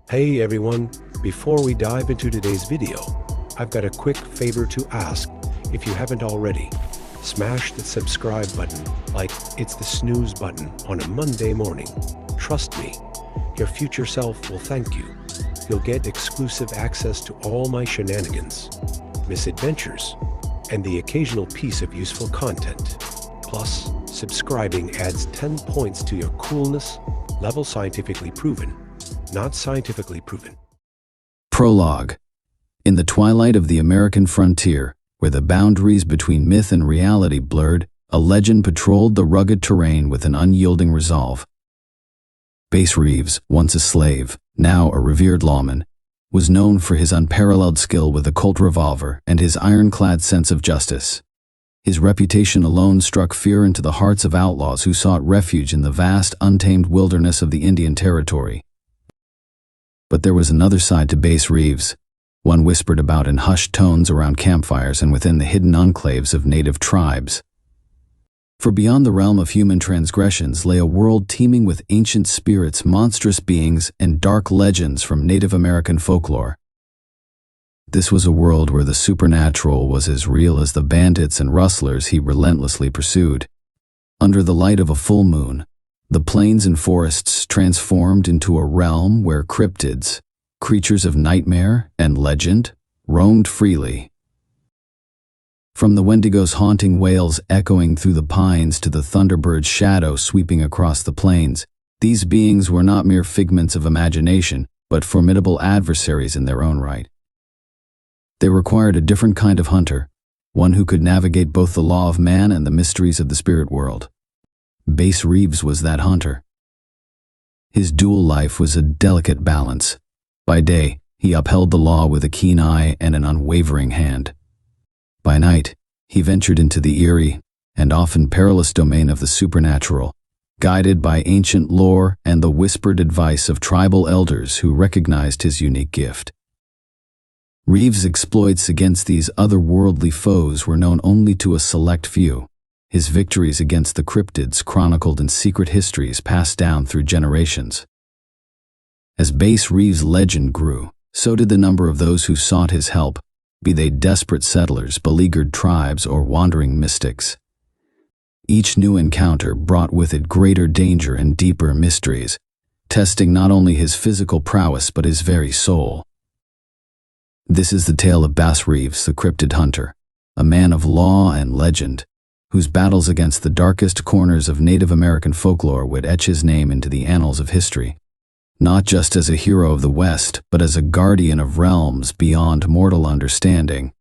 Hey everyone, before we dive into today's video, I've got a quick favor to ask. If you haven't already, smash the subscribe button like it's the snooze button on a Monday morning. Trust me, your future self will thank you. You'll get exclusive access to all my shenanigans, misadventures, and the occasional piece of useful content. Plus, subscribing adds 10 points to your coolness level. Scientifically proven, not scientifically proven. Prologue. In the twilight of the American frontier, where the boundaries between myth and reality blurred, a legend patrolled the rugged terrain with an unyielding resolve. Bass Reeves, once a slave, now a revered lawman, was known for his unparalleled skill with a Colt revolver and his ironclad sense of justice. His reputation alone struck fear into the hearts of outlaws who sought refuge in the vast, untamed wilderness of the Indian Territory. But there was another side to Bass Reeves, one whispered about in hushed tones around campfires and within the hidden enclaves of native tribes. For beyond the realm of human transgressions lay a world teeming with ancient spirits, monstrous beings, and dark legends from Native American folklore. This was a world where the supernatural was as real as the bandits and rustlers he relentlessly pursued. Under the light of a full moon, the plains and forests transformed into a realm where cryptids, creatures of nightmare and legend, roamed freely. From the Wendigo's haunting wails echoing through the pines to the thunderbird's shadow sweeping across the plains, these beings were not mere figments of imagination, but formidable adversaries in their own right. They required a different kind of hunter, one who could navigate both the law of man and the mysteries of the spirit world. Bass Reeves was that hunter. His dual life was a delicate balance. By day, he upheld the law with a keen eye and an unwavering hand. By night, he ventured into the eerie and often perilous domain of the supernatural, guided by ancient lore and the whispered advice of tribal elders who recognized his unique gift. Reeves' exploits against these otherworldly foes were known only to a select few. His victories against the cryptids chronicled in secret histories passed down through generations. As Bass Reeves' legend grew, so did the number of those who sought his help, be they desperate settlers, beleaguered tribes, or wandering mystics. Each new encounter brought with it greater danger and deeper mysteries, testing not only his physical prowess but his very soul. This is the tale of Bass Reeves, the cryptid hunter, a man of law and legend, whose battles against the darkest corners of Native American folklore would etch his name into the annals of history, not just as a hero of the West, but as a guardian of realms beyond mortal understanding.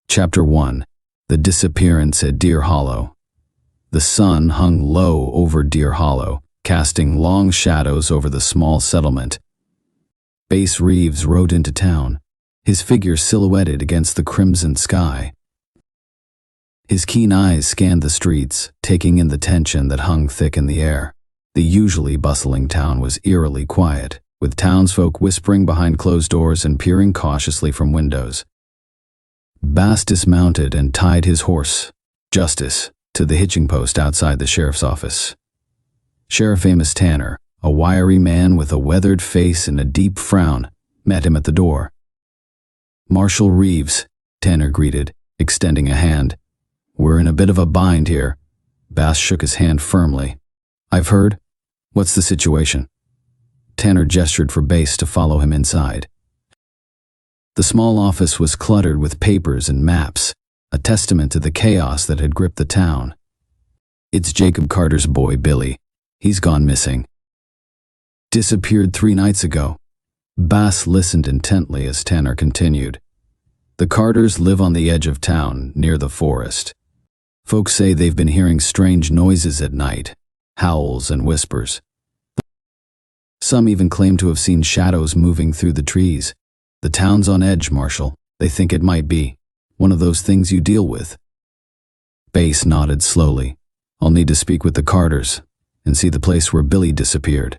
Chapter 1. The Disappearance at Deer Hollow. The sun hung low over Deer Hollow, casting long shadows over the small settlement. Bass Reeves rode into town, his figure silhouetted against the crimson sky. His keen eyes scanned the streets, taking in the tension that hung thick in the air. The usually bustling town was eerily quiet, with townsfolk whispering behind closed doors and peering cautiously from windows. Bass dismounted and tied his horse, Justice, to the hitching post outside the sheriff's office. Sheriff Amos Tanner, a wiry man with a weathered face and a deep frown, met him at the door. "Marshal Reeves," Tanner greeted, extending a hand. "We're in a bit of a bind here." Bass shook his hand firmly. "I've heard. What's the situation?" Tanner gestured for Bass to follow him inside. The small office was cluttered with papers and maps, a testament to the chaos that had gripped the town. "It's Jacob Carter's boy, Billy. He's gone missing. Disappeared 3 nights ago." Bass listened intently as Tanner continued. "The Carters live on the edge of town, near the forest. Folks say they've been hearing strange noises at night, howls and whispers. Some even claim to have seen shadows moving through the trees. The town's on edge, Marshal. They think it might be one of those things you deal with." Bass nodded slowly. "I'll need to speak with the Carters and see the place where Billy disappeared."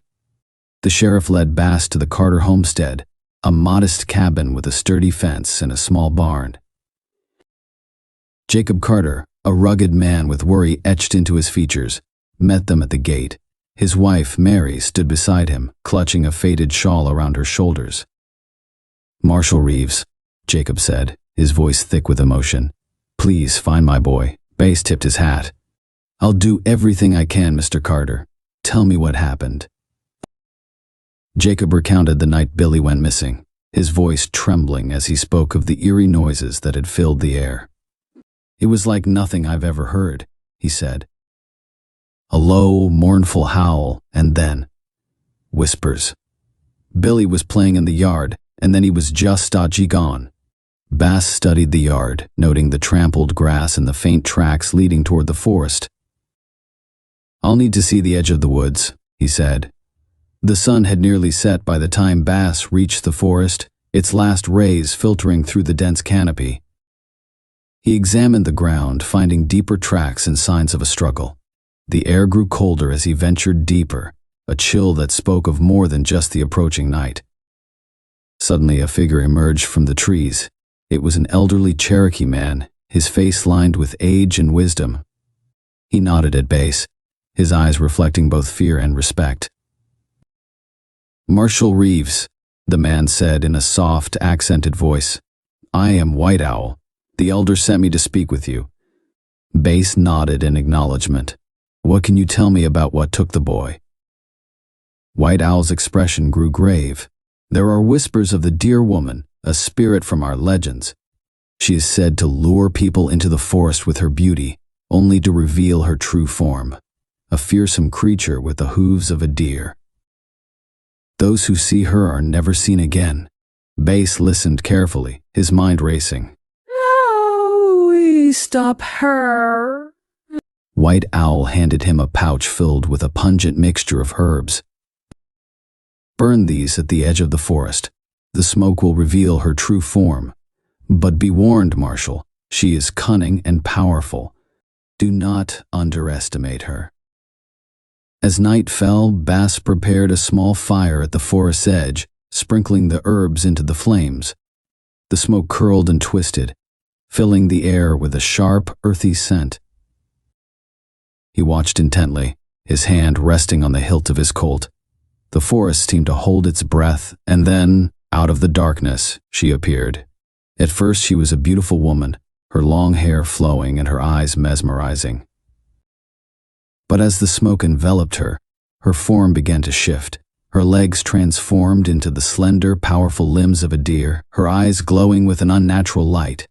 The sheriff led Bass to the Carter homestead, a modest cabin with a sturdy fence and a small barn. Jacob Carter, a rugged man with worry etched into his features, met them at the gate, His wife, Mary, stood beside him, clutching a faded shawl around her shoulders. "Marshal Reeves," Jacob said, his voice thick with emotion. "Please find my boy." Bass tipped his hat. "I'll do everything I can, Mr. Carter. Tell me what happened." Jacob recounted the night Billy went missing, his voice trembling as he spoke of the eerie noises that had filled the air. "It was like nothing I've ever heard," he said. A low, mournful howl, and then whispers. Billy was playing in the yard, and then he was just dodgy gone. Bass studied the yard, noting the trampled grass and the faint tracks leading toward the forest. "I'll need to see the edge of the woods," he said. The sun had nearly set by the time Bass reached the forest, its last rays filtering through the dense canopy. He examined the ground, finding deeper tracks and signs of a struggle. The air grew colder as he ventured deeper, a chill that spoke of more than just the approaching night. Suddenly a figure emerged from the trees. It was an elderly Cherokee man, his face lined with age and wisdom. He nodded at Bass, his eyes reflecting both fear and respect. "Marshal Reeves," the man said in a soft, accented voice. "I am White Owl. The elder sent me to speak with you." Bass nodded in acknowledgement. "What can you tell me about what took the boy?" White Owl's expression grew grave. "There are whispers of the dear woman, a spirit from our legends. She is said to lure people into the forest with her beauty, only to reveal her true form, a fearsome creature with the hooves of a deer. Those who see her are never seen again." Bass listened carefully, his mind racing. "How we stop her?" White Owl handed him a pouch filled with a pungent mixture of herbs. "Burn these at the edge of the forest. The smoke will reveal her true form. But be warned, Marshal, she is cunning and powerful. Do not underestimate her." As night fell, Bass prepared a small fire at the forest's edge, sprinkling the herbs into the flames. The smoke curled and twisted, filling the air with a sharp, earthy scent. He watched intently, his hand resting on the hilt of his Colt. The forest seemed to hold its breath, and then, out of the darkness, she appeared. At first she was a beautiful woman, her long hair flowing and her eyes mesmerizing. But as the smoke enveloped her, her form began to shift. Her legs transformed into the slender, powerful limbs of a deer, her eyes glowing with an unnatural light.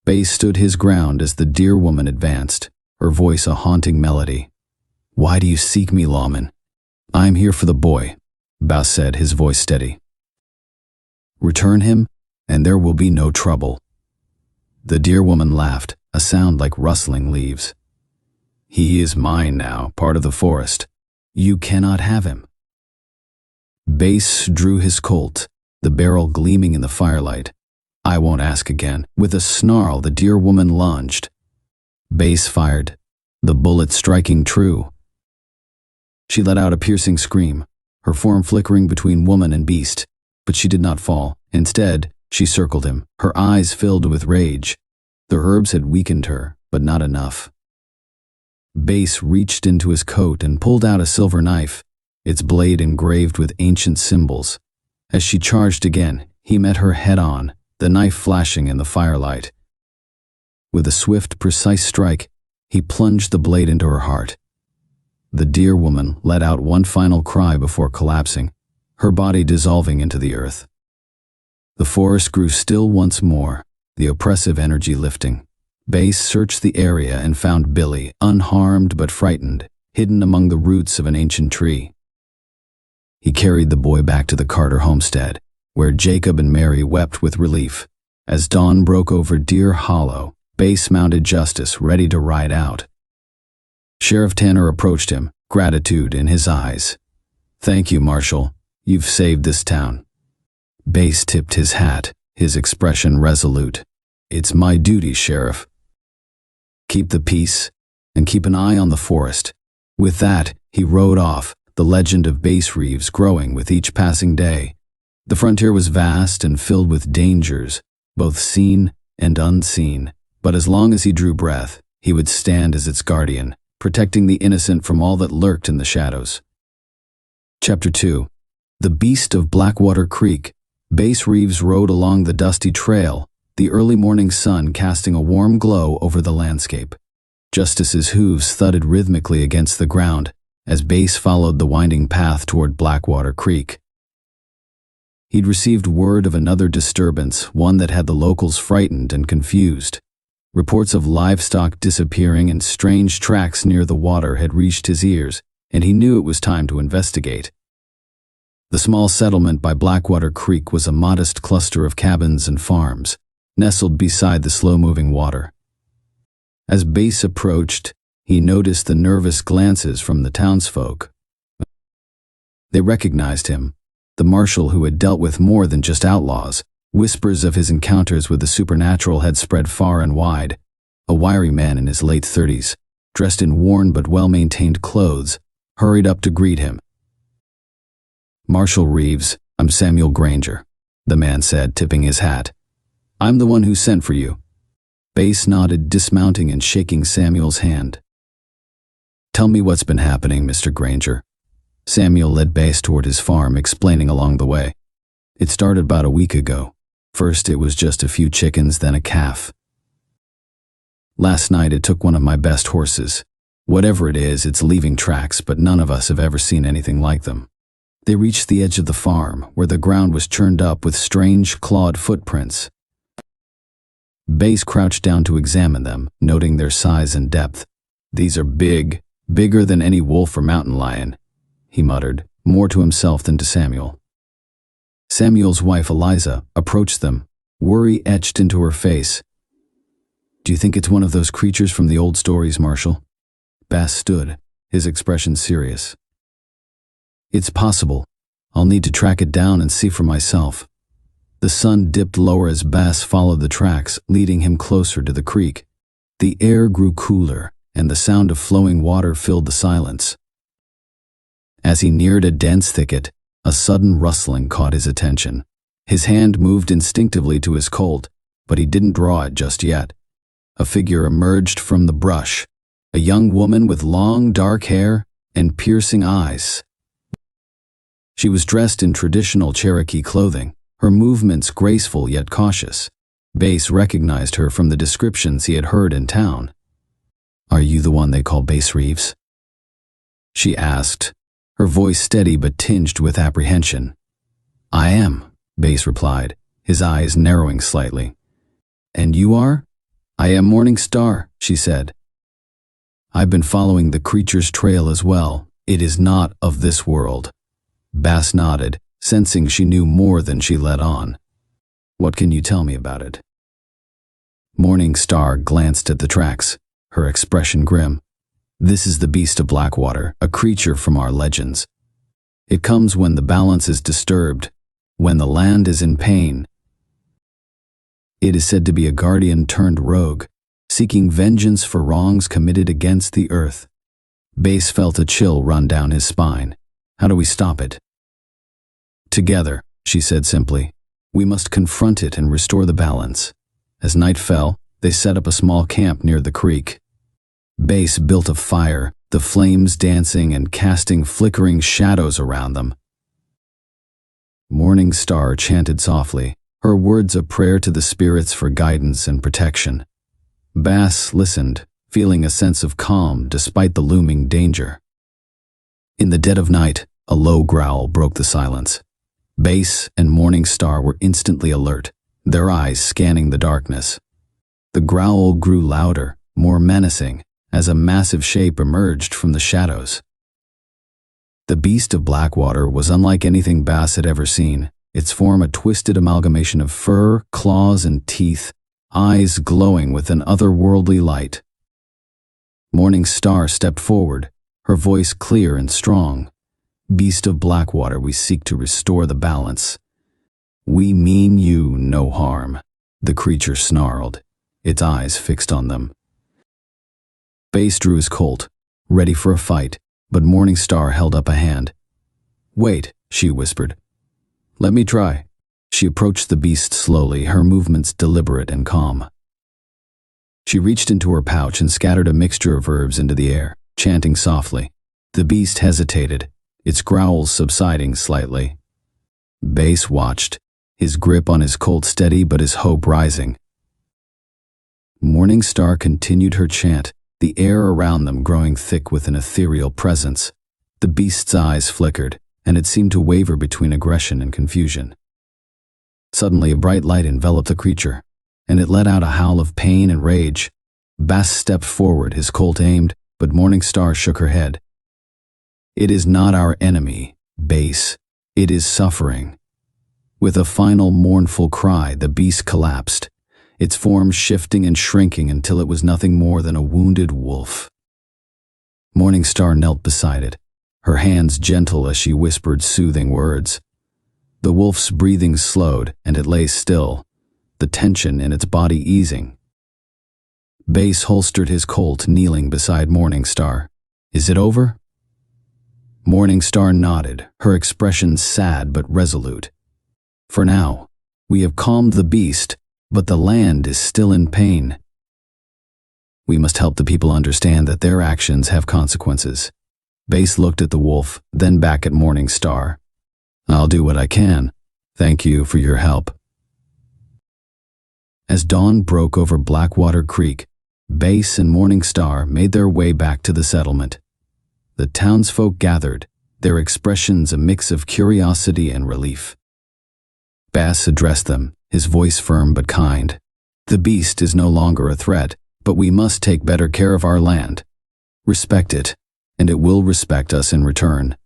Bass stood his ground as the deer woman advanced, her voice a haunting melody. "Why do you seek me, lawman?" "I am here for the boy," Bass said, his voice steady. "Return him, and there will be no trouble." The deer woman laughed, a sound like rustling leaves. "He is mine now, part of the forest. You cannot have him." Bass drew his Colt, the barrel gleaming in the firelight. "I won't ask again." With a snarl, the deer woman lunged. Bass fired, the bullet striking true. She let out a piercing scream, her form flickering between woman and beast, but she did not fall. Instead, she circled him, her eyes filled with rage. The herbs had weakened her, but not enough. Bass reached into his coat and pulled out a silver knife, its blade engraved with ancient symbols. As she charged again, he met her head-on, the knife flashing in the firelight. With a swift, precise strike, he plunged the blade into her heart. The deer woman let out one final cry before collapsing, her body dissolving into the earth. The forest grew still once more, the oppressive energy lifting. Bass searched the area and found Billy, unharmed but frightened, hidden among the roots of an ancient tree. He carried the boy back to the Carter homestead, where Jacob and Mary wept with relief. As dawn broke over Deer Hollow, Bass mounted Justice, ready to ride out. Sheriff Tanner approached him, gratitude in his eyes. "Thank you, Marshal. You've saved this town." Bass tipped his hat, his expression resolute. "It's my duty, Sheriff." "Keep the peace, and keep an eye on the forest." With that, he rode off, the legend of Bass Reeves growing with each passing day. The frontier was vast and filled with dangers, both seen and unseen, but as long as he drew breath, he would stand as its guardian, protecting the innocent from all that lurked in the shadows. Chapter 2. The Beast of Blackwater Creek. Bass Reeves rode along the dusty trail, the early morning sun casting a warm glow over the landscape. Justice's hooves thudded rhythmically against the ground as Bass followed the winding path toward Blackwater Creek. He'd received word of another disturbance, one that had the locals frightened and confused. Reports of livestock disappearing and strange tracks near the water had reached his ears, and he knew it was time to investigate. The small settlement by Blackwater Creek was a modest cluster of cabins and farms, nestled beside the slow-moving water. As Bass approached, he noticed the nervous glances from the townsfolk. They recognized him, the marshal who had dealt with more than just outlaws. Whispers of his encounters with the supernatural had spread far and wide. A wiry man in his late 30s, dressed in worn but well-maintained clothes, hurried up to greet him. "Marshal Reeves, I'm Samuel Granger," the man said, tipping his hat. "I'm the one who sent for you." Bass nodded, dismounting and shaking Samuel's hand. "Tell me what's been happening, Mr. Granger." Samuel led Bass toward his farm, explaining along the way. "It started about a week ago. First it was just a few chickens, then a calf. Last night it took one of my best horses. Whatever it is, it's leaving tracks, but none of us have ever seen anything like them." They reached the edge of the farm, where the ground was churned up with strange, clawed footprints. Bass crouched down to examine them, noting their size and depth. "These are big, bigger than any wolf or mountain lion," he muttered, more to himself than to Samuel. Samuel's wife, Eliza, approached them, worry etched into her face. "Do you think it's one of those creatures from the old stories, Marshal?" Bass stood, his expression serious. "It's possible. I'll need to track it down and see for myself." The sun dipped lower as Bass followed the tracks, leading him closer to the creek. The air grew cooler, and the sound of flowing water filled the silence. As he neared a dense thicket, a sudden rustling caught his attention. His hand moved instinctively to his Colt, but he didn't draw it just yet. A figure emerged from the brush, a young woman with long, dark hair and piercing eyes. She was dressed in traditional Cherokee clothing, her movements graceful yet cautious. Bass recognized her from the descriptions he had heard in town. "Are you the one they call Bass Reeves?" she asked, her voice steady but tinged with apprehension. "I am," Bass replied, his eyes narrowing slightly. "And you are?" "I am Morning Star," she said. "I've been following the creature's trail as well. It is not of this world." Bass nodded, sensing she knew more than she let on. "What can you tell me about it?" Morning Star glanced at the tracks, her expression grim. "This is the Beast of Blackwater, a creature from our legends. It comes when the balance is disturbed, when the land is in pain. It is said to be a guardian turned rogue, seeking vengeance for wrongs committed against the earth." Bass felt a chill run down his spine. "How do we stop it?" "Together," she said simply. "We must confront it and restore the balance." As night fell, they set up a small camp near the creek. Bass built a fire, the flames dancing and casting flickering shadows around them. Morning Star chanted softly, her words a prayer to the spirits for guidance and protection. Bass listened, feeling a sense of calm despite the looming danger. In the dead of night, a low growl broke the silence. Bass and Morning Star were instantly alert, their eyes scanning the darkness. The growl grew louder, more menacing, as a massive shape emerged from the shadows. The Beast of Blackwater was unlike anything Bass had ever seen, its form a twisted amalgamation of fur, claws, and teeth, eyes glowing with an otherworldly light. Morning Star stepped forward, her voice clear and strong. "Beast of Blackwater, we seek to restore the balance." "We mean you no harm," the creature snarled, its eyes fixed on them. Bass drew his Colt, ready for a fight, but Morning Star held up a hand. "Wait," she whispered. "Let me try." She approached the beast slowly, her movements deliberate and calm. She reached into her pouch and scattered a mixture of herbs into the air, chanting softly. The beast hesitated, its growls subsiding slightly. Bass watched, his grip on his Colt steady but his hope rising. Morning Star continued her chant, the air around them growing thick with an ethereal presence. The beast's eyes flickered, and it seemed to waver between aggression and confusion. Suddenly a bright light enveloped the creature, and it let out a howl of pain and rage. Bass stepped forward, his Colt aimed, but Morning Star shook her head. "It is not our enemy, Bass. It is suffering." With a final mournful cry, the beast collapsed, its form shifting and shrinking until it was nothing more than a wounded wolf. Morning Star knelt beside it, her hands gentle as she whispered soothing words. The wolf's breathing slowed, and it lay still, the tension in its body easing. Bass holstered his Colt, kneeling beside Morning Star. "Is it over?" Morning Star nodded, her expression sad but resolute. "For now, we have calmed the beast, but the land is still in pain. We must help the people understand that their actions have consequences." Bass looked at the wolf, then back at Morning Star. "I'll do what I can. Thank you for your help." As dawn broke over Blackwater Creek, Bass and Morning Star made their way back to the settlement. The townsfolk gathered, their expressions a mix of curiosity and relief. Bass addressed them, his voice firm but kind. "The beast is no longer a threat, but we must take better care of our land. Respect it, and it will respect us in return."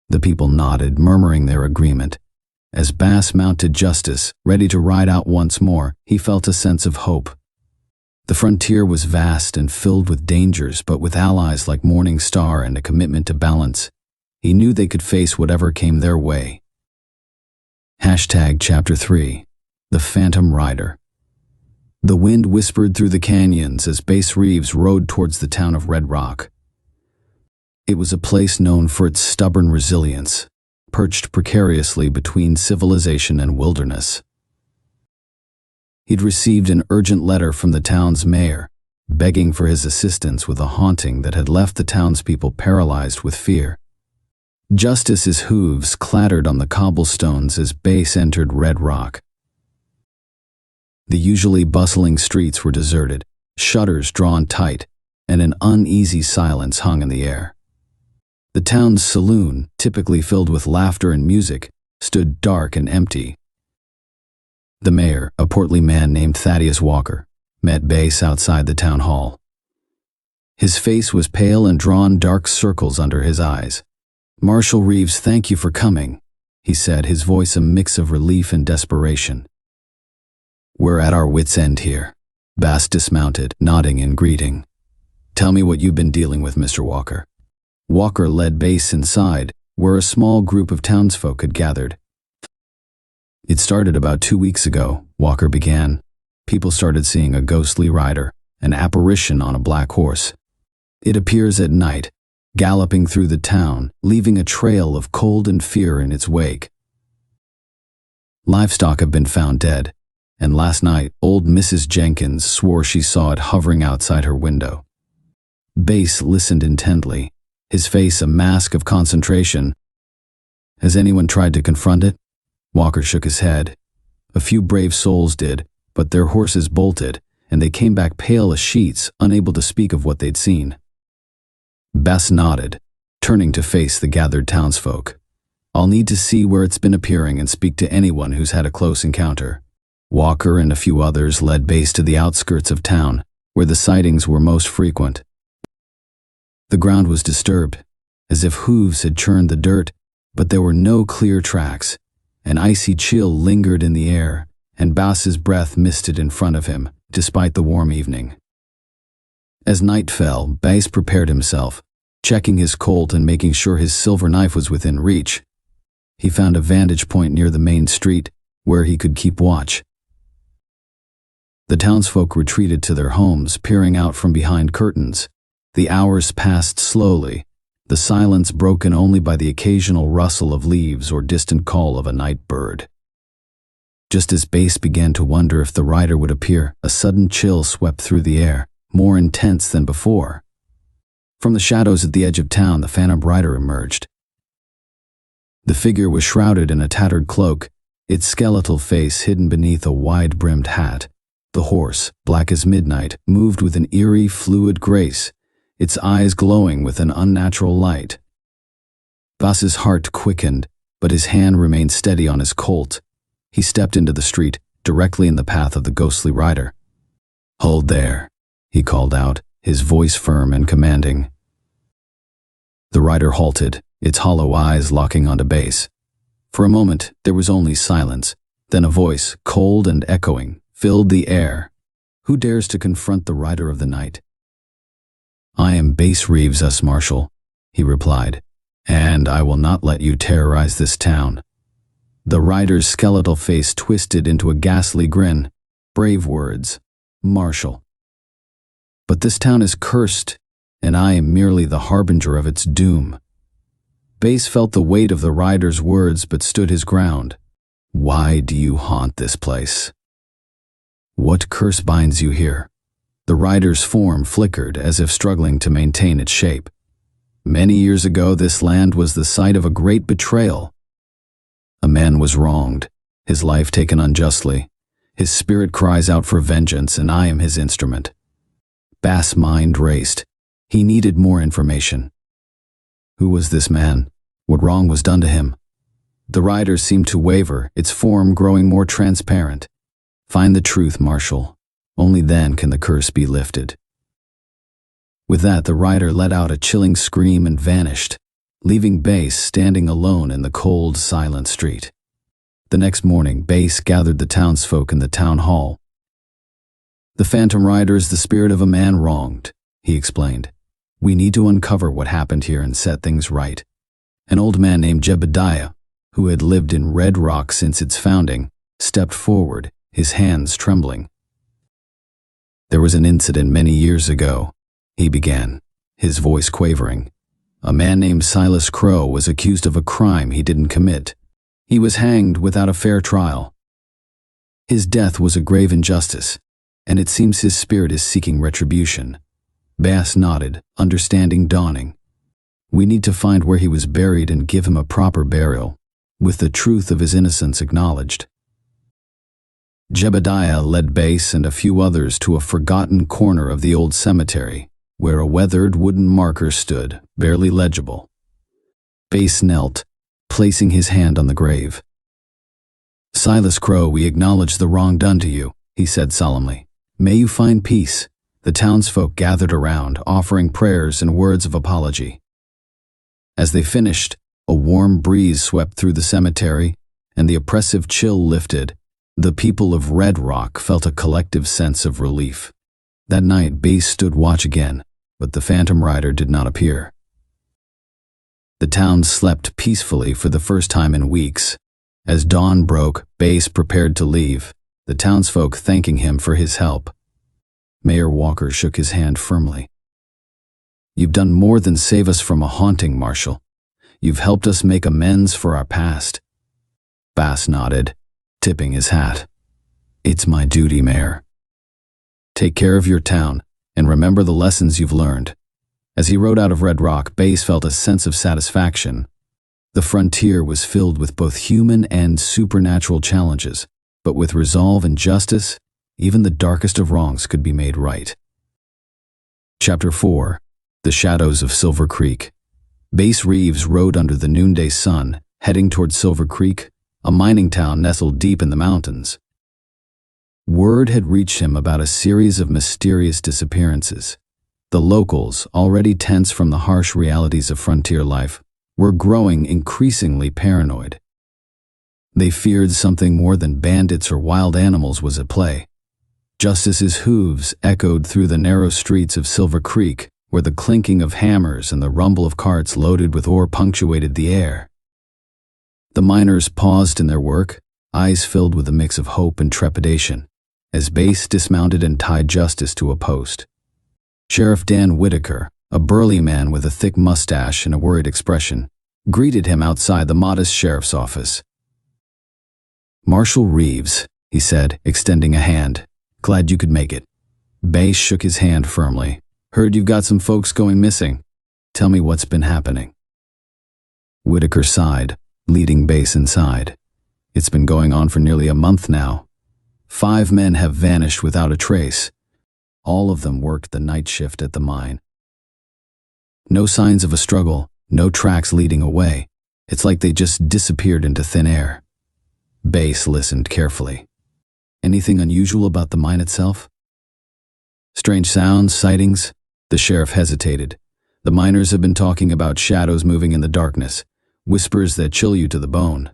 The people nodded, murmuring their agreement. As Bass mounted Justice, ready to ride out once more, he felt a sense of hope. The frontier was vast and filled with dangers, but with allies like Morning Star and a commitment to balance, he knew they could face whatever came their way. Chapter 3. The Phantom Rider. The wind whispered through the canyons as Bass Reeves rode towards the town of Red Rock. It was a place known for its stubborn resilience, perched precariously between civilization and wilderness. He'd received an urgent letter from the town's mayor, begging for his assistance with a haunting that had left the townspeople paralyzed with fear. Justice's hooves clattered on the cobblestones as Bass entered Red Rock. The usually bustling streets were deserted, shutters drawn tight, and an uneasy silence hung in the air. The town's saloon, typically filled with laughter and music, stood dark and empty. The mayor, a portly man named Thaddeus Walker, met Bass outside the town hall. His face was pale and drawn dark circles under his eyes. "Marshal Reeves, thank you for coming," he said, his voice a mix of relief and desperation. "We're at our wits' end here." Bass dismounted, nodding in greeting. "Tell me what you've been dealing with, Mr. Walker." Walker led Bass inside, where a small group of townsfolk had gathered. "It started about 2 weeks ago," Walker began. "People started seeing a ghostly rider, an apparition on a black horse. It appears at night, galloping through the town, leaving a trail of cold and fear in its wake. Livestock have been found dead, and last night old Mrs. Jenkins swore she saw it hovering outside her window." Bass listened intently, his face a mask of concentration. "Has anyone tried to confront it?" Walker shook his head. "A few brave souls did, but their horses bolted, and they came back pale as sheets, unable to speak of what they'd seen." Bass nodded, turning to face the gathered townsfolk. "I'll need to see where it's been appearing and speak to anyone who's had a close encounter." Walker and a few others led Bass to the outskirts of town, where the sightings were most frequent. The ground was disturbed, as if hooves had churned the dirt, but there were no clear tracks. An icy chill lingered in the air, and Bass's breath misted in front of him, despite the warm evening. As night fell, Bass prepared himself, checking his Colt and making sure his silver knife was within reach. He found a vantage point near the main street, where he could keep watch. The townsfolk retreated to their homes, peering out from behind curtains. The hours passed slowly, the silence broken only by the occasional rustle of leaves or distant call of a night bird. Just as Bass began to wonder if the rider would appear, a sudden chill swept through the air, more intense than before. From the shadows at the edge of town, the phantom rider emerged. The figure was shrouded in a tattered cloak, its skeletal face hidden beneath a wide-brimmed hat. The horse, black as midnight, moved with an eerie, fluid grace, its eyes glowing with an unnatural light. Bass's heart quickened, but his hand remained steady on his Colt. He stepped into the street, directly in the path of the ghostly rider. "Hold there," he called out, his voice firm and commanding. The rider halted, its hollow eyes locking onto Bass. For a moment, there was only silence. Then a voice, cold and echoing, filled the air. "Who dares to confront the rider of the night?" "I am Bass Reeves, us marshal," he replied, "and I will not let you terrorize this town." The rider's skeletal face twisted into a ghastly grin. "Brave words, marshal. But this town is cursed, and I am merely the harbinger of its doom." Bass felt the weight of the rider's words but stood his ground. "Why do you haunt this place? What curse binds you here?" The rider's form flickered as if struggling to maintain its shape. "Many years ago, this land was the site of a great betrayal. A man was wronged, his life taken unjustly. His spirit cries out for vengeance, and I am his instrument." Bass' mind raced. He needed more information. Who was this man? What wrong was done to him? The rider seemed to waver, its form growing more transparent. "Find the truth, marshal. Only then can the curse be lifted." With that, the rider let out a chilling scream and vanished, leaving Bass standing alone in the cold, silent street. The next morning, Bass gathered the townsfolk in the town hall. "The phantom rider is the spirit of a man wronged," he explained. "We need to uncover what happened here and set things right." An old man named Jebediah, who had lived in Red Rock since its founding, stepped forward, his hands trembling. "There was an incident many years ago," he began, his voice quavering. "A man named Silas Crow was accused of a crime he didn't commit. He was hanged without a fair trial. His death was a grave injustice, and it seems his spirit is seeking retribution." Bass nodded, understanding dawning. "We need to find where he was buried and give him a proper burial, with the truth of his innocence acknowledged." Jebediah led Bass and a few others to a forgotten corner of the old cemetery, where a weathered wooden marker stood, barely legible. Bass knelt, placing his hand on the grave. "Silas Crow, we acknowledge the wrong done to you," he said solemnly. "May you find peace." The townsfolk gathered around, offering prayers and words of apology. As they finished, a warm breeze swept through the cemetery, and the oppressive chill lifted. The people of Red Rock felt a collective sense of relief. That night, Bass stood watch again, but the phantom rider did not appear. The town slept peacefully for the first time in weeks. As dawn broke, Bass prepared to leave, the townsfolk thanking him for his help. Mayor Walker shook his hand firmly. "You've done more than save us from a haunting, Marshal. You've helped us make amends for our past." Bass nodded, tipping his hat. "It's my duty, Mayor. Take care of your town, and remember the lessons you've learned." As he rode out of Red Rock, Bass felt a sense of satisfaction. The frontier was filled with both human and supernatural challenges, but with resolve and justice, even the darkest of wrongs could be made right. Chapter 4. The Shadows of Silver Creek. Bass Reeves rode under the noonday sun, heading toward Silver Creek, a mining town nestled deep in the mountains. Word had reached him about a series of mysterious disappearances. The locals, already tense from the harsh realities of frontier life, were growing increasingly paranoid. They feared something more than bandits or wild animals was at play. Justice's hooves echoed through the narrow streets of Silver Creek, where the clinking of hammers and the rumble of carts loaded with ore punctuated the air. The miners paused in their work, eyes filled with a mix of hope and trepidation, as Bass dismounted and tied Justice to a post. Sheriff Dan Whitaker, a burly man with a thick mustache and a worried expression, greeted him outside the modest sheriff's office. "Marshal Reeves," he said, extending a hand. "Glad you could make it." Bass shook his hand firmly. "Heard you've got some folks going missing. Tell me what's been happening." Whitaker sighed, leading Bass inside. "It's been going on for nearly a month now. 5 men have vanished without a trace. All of them worked the night shift at the mine. No signs of a struggle, no tracks leading away. It's like they just disappeared into thin air." Bass listened carefully. "Anything unusual about the mine itself?" "Strange sounds, sightings?" The sheriff hesitated. "The miners have been talking about shadows moving in the darkness, whispers that chill you to the bone.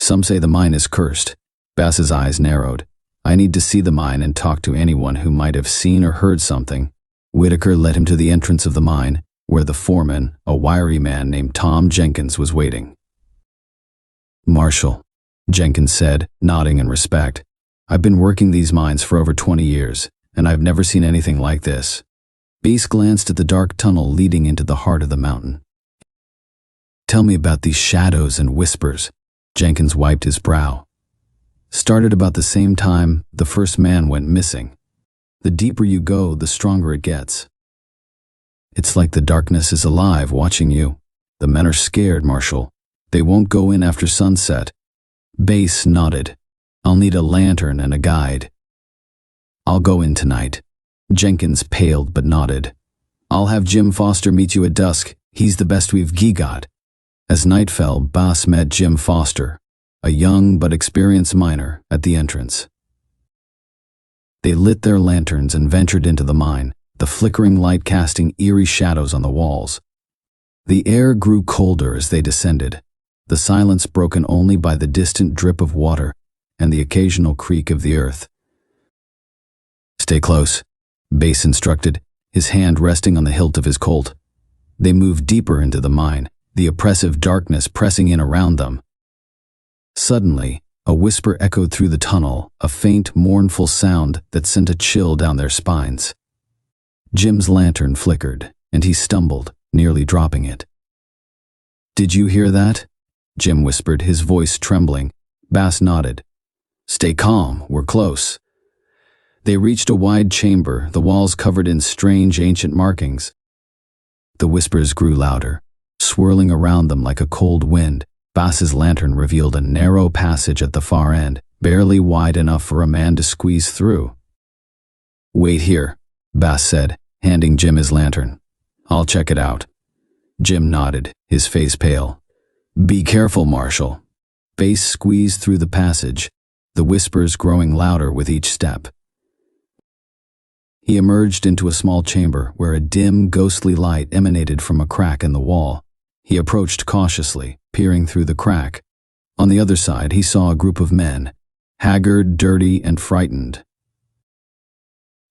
Some say the mine is cursed." Bass's eyes narrowed. "I need to see the mine and talk to anyone who might have seen or heard something." Whitaker led him to the entrance of the mine, where the foreman, a wiry man named Tom Jenkins, was waiting. "Marshal," Jenkins said, nodding in respect. "I've been working these mines for over 20 years, and I've never seen anything like this." Bass glanced at the dark tunnel leading into the heart of the mountain. "Tell me about these shadows and whispers." Jenkins wiped his brow. "Started about the same time the first man went missing. The deeper you go, the stronger it gets. It's like the darkness is alive, watching you. The men are scared, Marshal. They won't go in after sunset." Bass nodded. "I'll need a lantern and a guide." "I'll go in tonight." Jenkins paled but nodded. "I'll have Jim Foster meet you at dusk. He's the best we've got." As night fell, Bass met Jim Foster, a young but experienced miner, at the entrance. They lit their lanterns and ventured into the mine, the flickering light casting eerie shadows on the walls. The air grew colder as they descended, the silence broken only by the distant drip of water and the occasional creak of the earth. "Stay close," Bass instructed, his hand resting on the hilt of his Colt. They moved deeper into the mine, the oppressive darkness pressing in around them. Suddenly, a whisper echoed through the tunnel, a faint, mournful sound that sent a chill down their spines. Jim's lantern flickered, and he stumbled, nearly dropping it. "Did you hear that?" Jim whispered, his voice trembling. Bass nodded. "Stay calm, we're close." They reached a wide chamber, the walls covered in strange ancient markings. The whispers grew louder, swirling around them like a cold wind. Bass's lantern revealed a narrow passage at the far end, barely wide enough for a man to squeeze through. "Wait here," Bass said, handing Jim his lantern. "I'll check it out." Jim nodded, his face pale. "Be careful, Marshal." Bass squeezed through the passage, the whispers growing louder with each step. He emerged into a small chamber where a dim, ghostly light emanated from a crack in the wall. He approached cautiously, peering through the crack. On the other side, he saw a group of men, haggard, dirty, and frightened.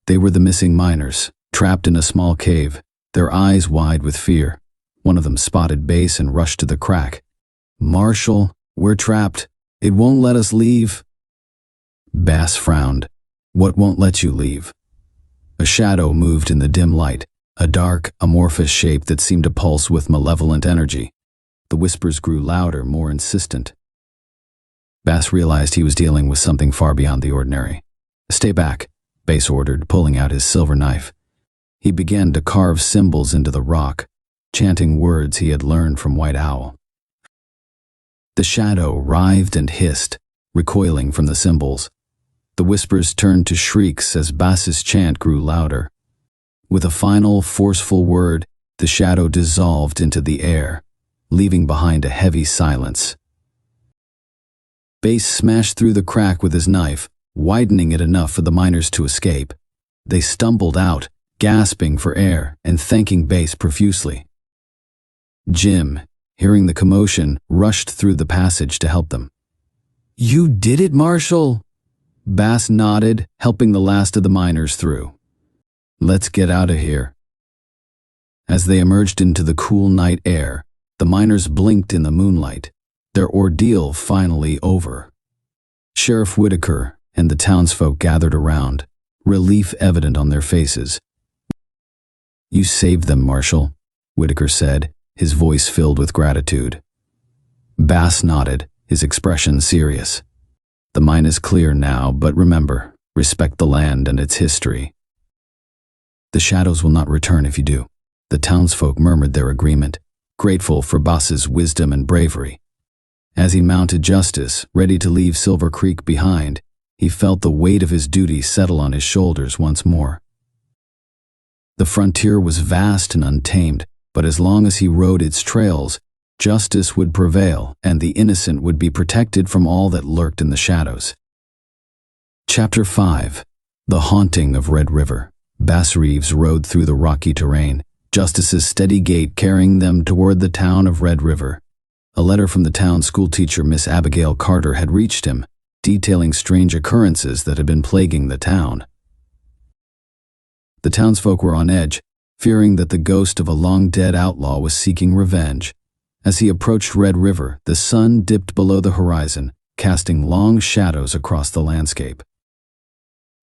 They were the missing miners, trapped in a small cave, their eyes wide with fear. One of them spotted Bass and rushed to the crack. "Marshal, we're trapped. It won't let us leave." Bass frowned. "What won't let you leave?" A shadow moved in the dim light, a dark, amorphous shape that seemed to pulse with malevolent energy. The whispers grew louder, more insistent. Bass realized he was dealing with something far beyond the ordinary. "Stay back," Bass ordered, pulling out his silver knife. He began to carve symbols into the rock, chanting words he had learned from White Owl. The shadow writhed and hissed, recoiling from the symbols. The whispers turned to shrieks as Bass's chant grew louder. With a final, forceful word, the shadow dissolved into the air, leaving behind a heavy silence. Bass smashed through the crack with his knife, widening it enough for the miners to escape. They stumbled out, gasping for air and thanking Bass profusely. Jim, hearing the commotion, rushed through the passage to help them. "You did it, Marshal!" Bass nodded, helping the last of the miners through. "Let's get out of here." As they emerged into the cool night air, the miners blinked in the moonlight, their ordeal finally over. Sheriff Whitaker and the townsfolk gathered around, relief evident on their faces. "You saved them, Marshal," Whitaker said, his voice filled with gratitude. Bass nodded, his expression serious. "The mine is clear now, but remember, respect the land and its history. The shadows will not return if you do. The townsfolk murmured their agreement, grateful for Bass's wisdom and bravery. As he mounted Justice, ready to leave Silver Creek behind, he felt the weight of his duty settle on his shoulders once more. The frontier was vast and untamed, but as long as he rode its trails, justice would prevail and the innocent would be protected from all that lurked in the shadows. Chapter 5. The Haunting of Red River. Bass Reeves rode through the rocky terrain, Justice's steady gait carrying them toward the town of Red River. A letter from the town schoolteacher Miss Abigail Carter had reached him, detailing strange occurrences that had been plaguing the town. The townsfolk were on edge, fearing that the ghost of a long-dead outlaw was seeking revenge. As he approached Red River, the sun dipped below the horizon, casting long shadows across the landscape.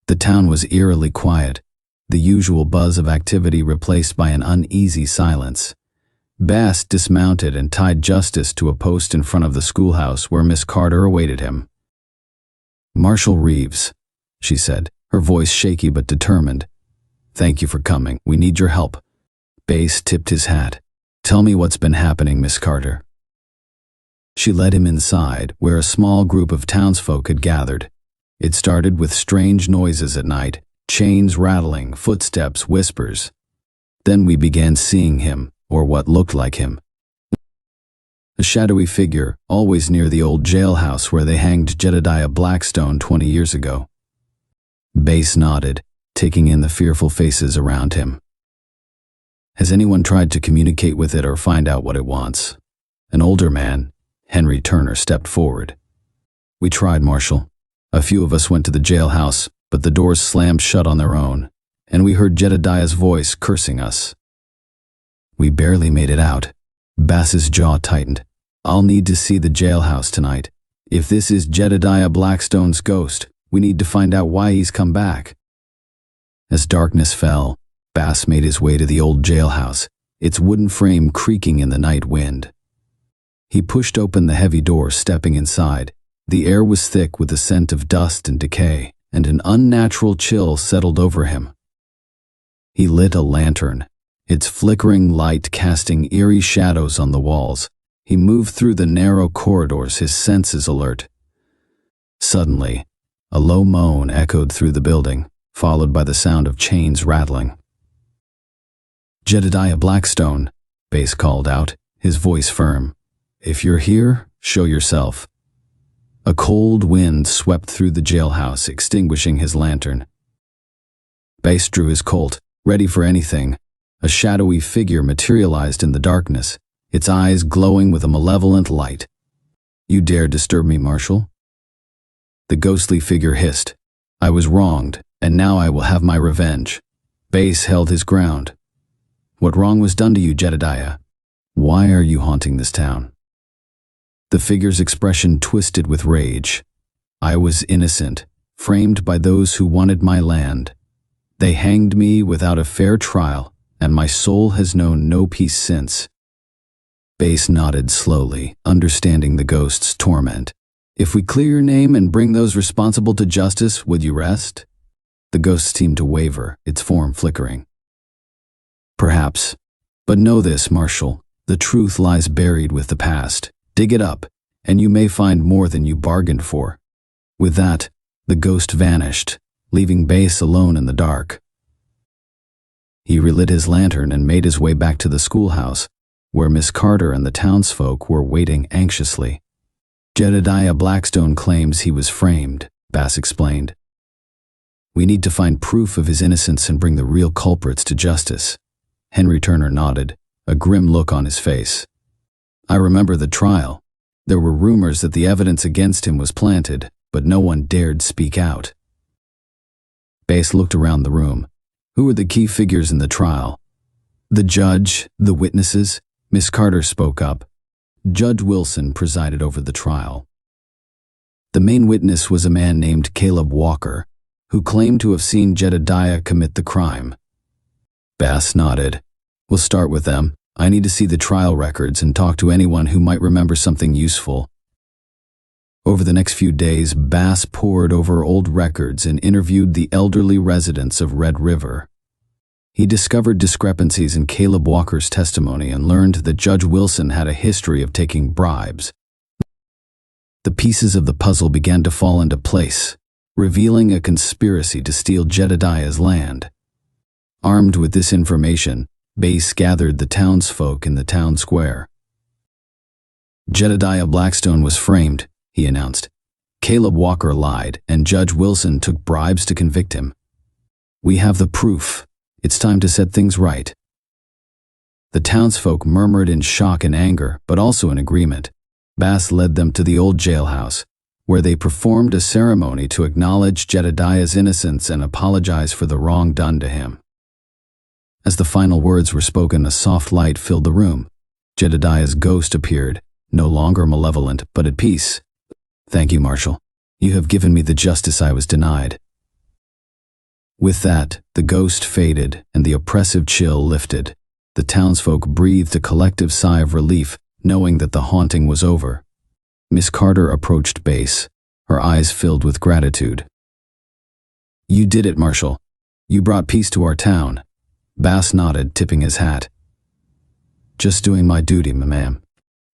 The town was eerily quiet, the usual buzz of activity replaced by an uneasy silence. Bass dismounted and tied Justice to a post in front of the schoolhouse where Miss Carter awaited him. "Marshal Reeves," she said, her voice shaky but determined. "Thank you for coming. We need your help." Bass tipped his hat. "Tell me what's been happening, Miss Carter." She led him inside, where a small group of townsfolk had gathered. It started with strange noises at night, chains rattling, footsteps, whispers. Then we began seeing him, or what looked like him. A shadowy figure, always near the old jailhouse where they hanged Jedediah Blackstone 20 years ago. Bass nodded, taking in the fearful faces around him. "Has anyone tried to communicate with it or find out what it wants?" An older man, Henry Turner, stepped forward. "We tried, Marshal. A few of us went to the jailhouse, but the doors slammed shut on their own, and we heard Jedediah's voice cursing us. We barely made it out." Bass's jaw tightened. "I'll need to see the jailhouse tonight. If this is Jedediah Blackstone's ghost, we need to find out why he's come back." As darkness fell, Bass made his way to the old jailhouse, its wooden frame creaking in the night wind. He pushed open the heavy door, stepping inside. The air was thick with the scent of dust and decay, and an unnatural chill settled over him. He lit a lantern, its flickering light casting eerie shadows on the walls. He moved through the narrow corridors, his senses alert. Suddenly, a low moan echoed through the building, followed by the sound of chains rattling. "Jedediah Blackstone," Bass called out, his voice firm. "If you're here, show yourself." A cold wind swept through the jailhouse, extinguishing his lantern. Bass drew his Colt, ready for anything. A shadowy figure materialized in the darkness, its eyes glowing with a malevolent light. "You dare disturb me, Marshal?" The ghostly figure hissed. "I was wronged, and now I will have my revenge." Bass held his ground. "What wrong was done to you, Jedediah? Why are you haunting this town?" The figure's expression twisted with rage. "I was innocent, framed by those who wanted my land. They hanged me without a fair trial, and my soul has known no peace since." Bass nodded slowly, understanding the ghost's torment. "If we clear your name and bring those responsible to justice, would you rest?" The ghost seemed to waver, its form flickering. "Perhaps. But know this, Marshal, the truth lies buried with the past. Dig it up, and you may find more than you bargained for." With that, the ghost vanished, leaving Bass alone in the dark. He relit his lantern and made his way back to the schoolhouse, where Miss Carter and the townsfolk were waiting anxiously. "Jedediah Blackstone claims he was framed," Bass explained. "We need to find proof of his innocence and bring the real culprits to justice." Henry Turner nodded, a grim look on his face. "I remember the trial. There were rumors that the evidence against him was planted, but no one dared speak out." Bass looked around the room. Who were the key figures in the trial? "The judge, the witnesses," Miss Carter spoke up. Judge Wilson presided over the trial. The main witness was a man named Caleb Walker, who claimed to have seen Jedediah commit the crime. Bass nodded. "We'll start with them. I need to see the trial records and talk to anyone who might remember something useful." Over the next few days, Bass pored over old records and interviewed the elderly residents of Red River. He discovered discrepancies in Caleb Walker's testimony and learned that Judge Wilson had a history of taking bribes. The pieces of the puzzle began to fall into place, revealing a conspiracy to steal Jedediah's land. Armed with this information, Bass gathered the townsfolk in the town square. "Jedediah Blackstone was framed," he announced. "Caleb Walker lied, and Judge Wilson took bribes to convict him. We have the proof. It's time to set things right." The townsfolk murmured in shock and anger, but also in agreement. Bass led them to the old jailhouse, where they performed a ceremony to acknowledge Jedediah's innocence and apologize for the wrong done to him. As the final words were spoken, a soft light filled the room. Jedediah's ghost appeared, no longer malevolent, but at peace. "Thank you, Marshal. You have given me the justice I was denied." With that, the ghost faded and the oppressive chill lifted. The townsfolk breathed a collective sigh of relief, knowing that the haunting was over. Miss Carter approached Bass, her eyes filled with gratitude. "You did it, Marshal. You brought peace to our town." Bass nodded, tipping his hat. "Just doing my duty, ma'am.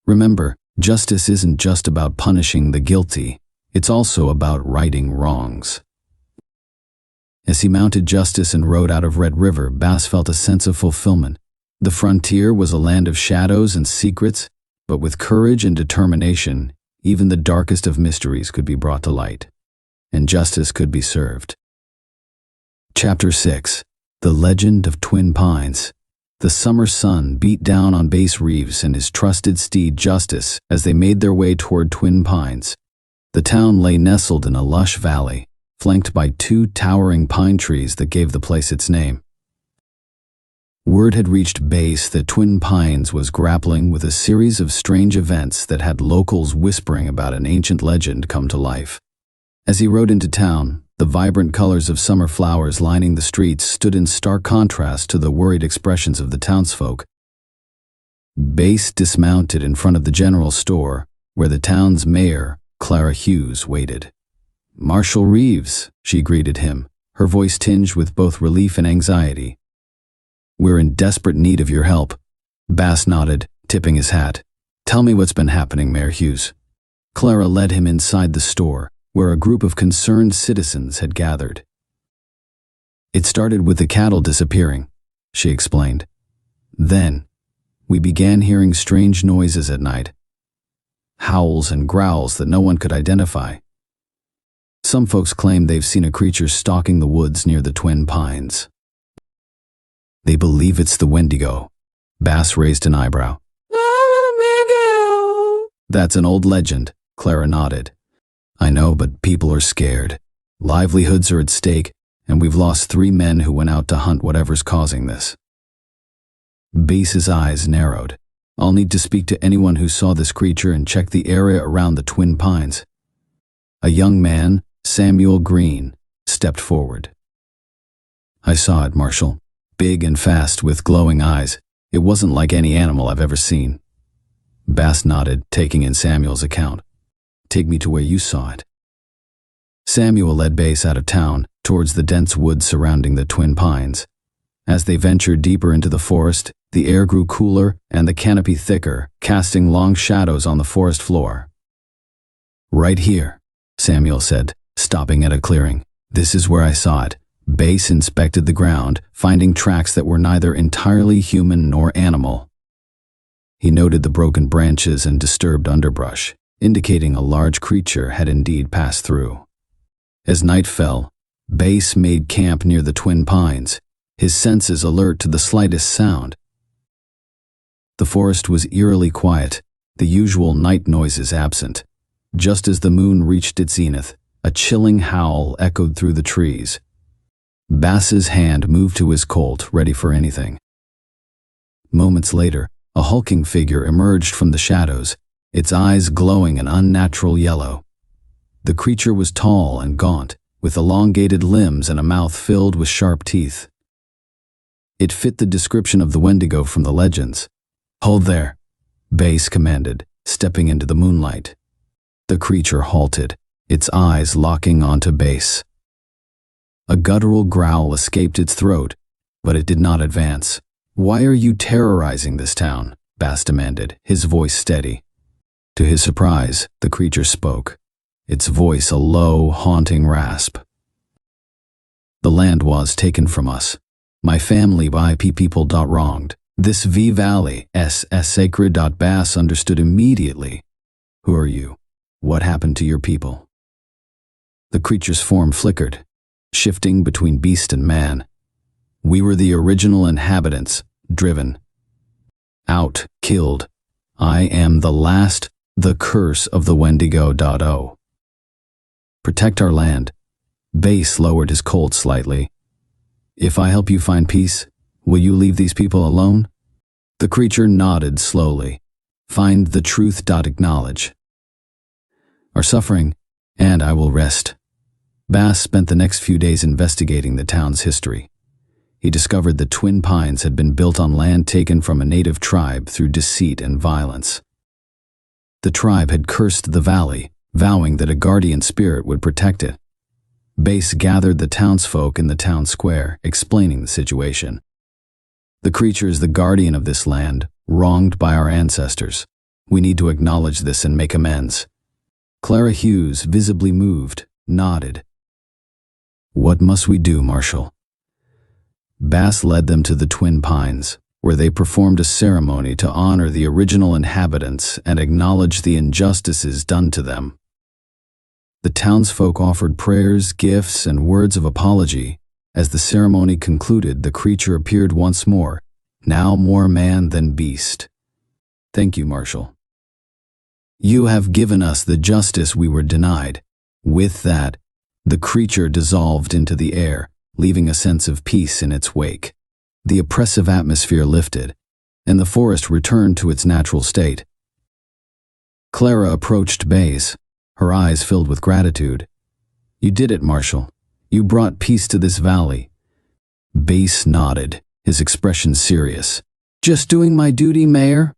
Remember, justice isn't just about punishing the guilty. It's also about righting wrongs." As he mounted Justice and rode out of Red River, Bass felt a sense of fulfillment. The frontier was a land of shadows and secrets, but with courage and determination, even the darkest of mysteries could be brought to light, and justice could be served. Chapter 6. The Legend of Twin Pines. The summer sun beat down on Bass Reeves and his trusted steed Justice as they made their way toward Twin Pines. The town lay nestled in a lush valley, flanked by 2 towering pine trees that gave the place its name. Word had reached Bass that Twin Pines was grappling with a series of strange events that had locals whispering about an ancient legend come to life. As he rode into town, the vibrant colors of summer flowers lining the streets stood in stark contrast to the worried expressions of the townsfolk. Bass dismounted in front of the general store, where the town's mayor, Clara Hughes, waited. "Marshal Reeves," she greeted him, her voice tinged with both relief and anxiety. "We're in desperate need of your help." Bass nodded, tipping his hat. "Tell me what's been happening, Mayor Hughes." Clara led him inside the store, where a group of concerned citizens had gathered. "It started with the cattle disappearing," she explained. "Then, we began hearing strange noises at night. Howls and growls that no one could identify. Some folks claim they've seen a creature stalking the woods near the Twin Pines. They believe it's the Wendigo." Bass raised an eyebrow. "That's an old legend," Clara nodded. "I know, but people are scared. Livelihoods are at stake, and we've lost 3 men who went out to hunt whatever's causing this." Bass's eyes narrowed. "I'll need to speak to anyone who saw this creature and check the area around the Twin Pines." A young man, Samuel Green, stepped forward. "I saw it, Marshal. Big and fast with glowing eyes. It wasn't like any animal I've ever seen." Bass nodded, taking in Samuel's account. "Take me to where you saw it." Samuel led Bass out of town, towards the dense woods surrounding the Twin Pines. As they ventured deeper into the forest, the air grew cooler and the canopy thicker, casting long shadows on the forest floor. "Right here," Samuel said, stopping at a clearing. "This is where I saw it." Bass inspected the ground, finding tracks that were neither entirely human nor animal. He noted the broken branches and disturbed underbrush, indicating a large creature had indeed passed through. As night fell, Bass made camp near the Twin Pines, his senses alert to the slightest sound. The forest was eerily quiet, the usual night noises absent. Just as the moon reached its zenith, a chilling howl echoed through the trees. Bass's hand moved to his Colt, ready for anything. Moments later, a hulking figure emerged from the shadows, its eyes glowing an unnatural yellow. The creature was tall and gaunt, with elongated limbs and a mouth filled with sharp teeth. It fit the description of the Wendigo from the legends. "Hold there," Bass commanded, stepping into the moonlight. The creature halted, its eyes locking onto Bass. A guttural growl escaped its throat, but it did not advance. "Why are you terrorizing this town?" Bass demanded, his voice steady. To his surprise, the creature spoke, its voice a low, haunting rasp. "The land was taken from us. My family by people wronged. This valley s sacred. Bass understood immediately. Who are you? What happened to your people?" The creature's form flickered, shifting between beast and man. "We were the original inhabitants, driven out, killed. I am the last, the curse of the Wendigo. Protect our land." Bass lowered his Colt slightly. "If I help you find peace, will you leave these people alone?" The creature nodded slowly. "Find the truth. Acknowledge our suffering, and I will rest." Bass spent the next few days investigating the town's history. He discovered that Twin Pines had been built on land taken from a native tribe through deceit and violence. The tribe had cursed the valley, vowing that a guardian spirit would protect it. Bass gathered the townsfolk in the town square, explaining the situation. "The creature is the guardian of this land, wronged by our ancestors. We need to acknowledge this and make amends." Clara Hughes, visibly moved, nodded. "What must we do, Marshal?" Bass led them to the Twin Pines, where they performed a ceremony to honor the original inhabitants and acknowledge the injustices done to them. The townsfolk offered prayers, gifts, and words of apology. As the ceremony concluded, the creature appeared once more, now more man than beast. "Thank you, Marshal. You have given us the justice we were denied." With that, the creature dissolved into the air, leaving a sense of peace in its wake. The oppressive atmosphere lifted, and the forest returned to its natural state. Clara approached Bass, her eyes filled with gratitude. "You did it, Marshal. You brought peace to this valley." Bass nodded, his expression serious. "Just doing my duty, Mayor."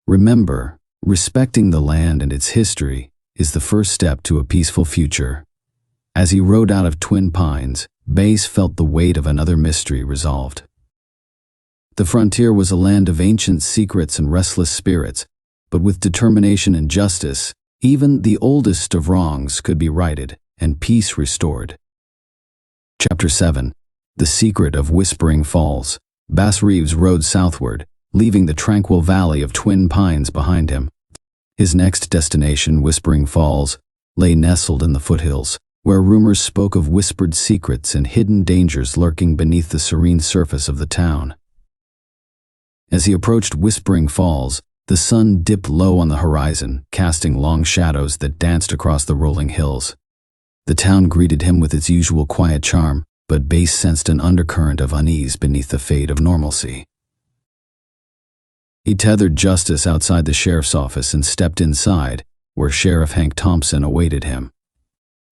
Remember, respecting the land and its history is the first step to a peaceful future. As he rode out of Twin Pines, Bass felt the weight of another mystery resolved. The frontier was a land of ancient secrets and restless spirits, but with determination and justice, even the oldest of wrongs could be righted and peace restored. Chapter 7. The Secret of Whispering Falls. Bass Reeves rode southward, leaving the tranquil valley of Twin Pines behind him. His next destination, Whispering Falls, lay nestled in the foothills, where rumors spoke of whispered secrets and hidden dangers lurking beneath the serene surface of the town. As he approached Whispering Falls, the sun dipped low on the horizon, casting long shadows that danced across the rolling hills. The town greeted him with its usual quiet charm, but Bass sensed an undercurrent of unease beneath the fade of normalcy. He tethered Justice outside the sheriff's office and stepped inside, where Sheriff Hank Thompson awaited him.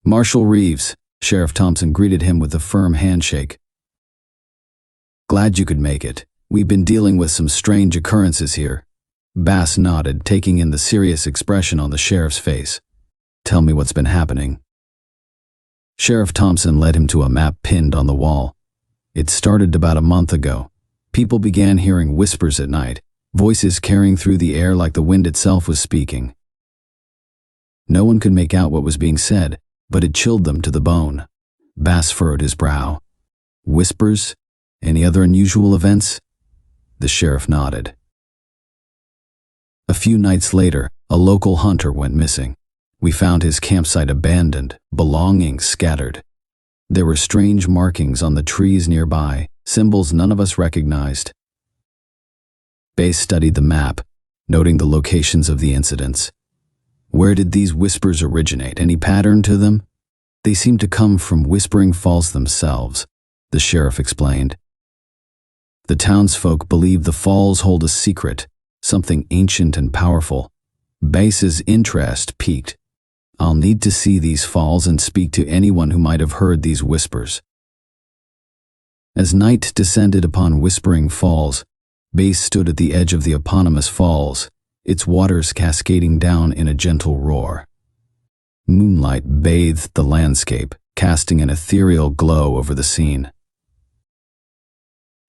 "Marshal Reeves," Sheriff Thompson greeted him with a firm handshake. "Glad you could make it. We've been dealing with some strange occurrences here." Bass nodded, taking in the serious expression on the sheriff's face. "Tell me what's been happening." Sheriff Thompson led him to a map pinned on the wall. "It started about a month ago. People began hearing whispers at night, voices carrying through the air like the wind itself was speaking. No one could make out what was being said, but it chilled them to the bone." Bass furrowed his brow. "Whispers? Any other unusual events?" The sheriff nodded. A few nights later, a local hunter went missing. We found his campsite abandoned, belongings scattered. There were strange markings on the trees nearby, symbols none of us recognized. Bass studied the map, noting the locations of the incidents. Where did these whispers originate? Any pattern to them? "They seem to come from Whispering Falls themselves," the sheriff explained. "The townsfolk believe the falls hold a secret, something ancient and powerful." Bass's interest piqued. "I'll need to see these falls and speak to anyone who might have heard these whispers." As night descended upon Whispering Falls, Bass stood at the edge of the eponymous falls, its waters cascading down in a gentle roar. Moonlight bathed the landscape, casting an ethereal glow over the scene.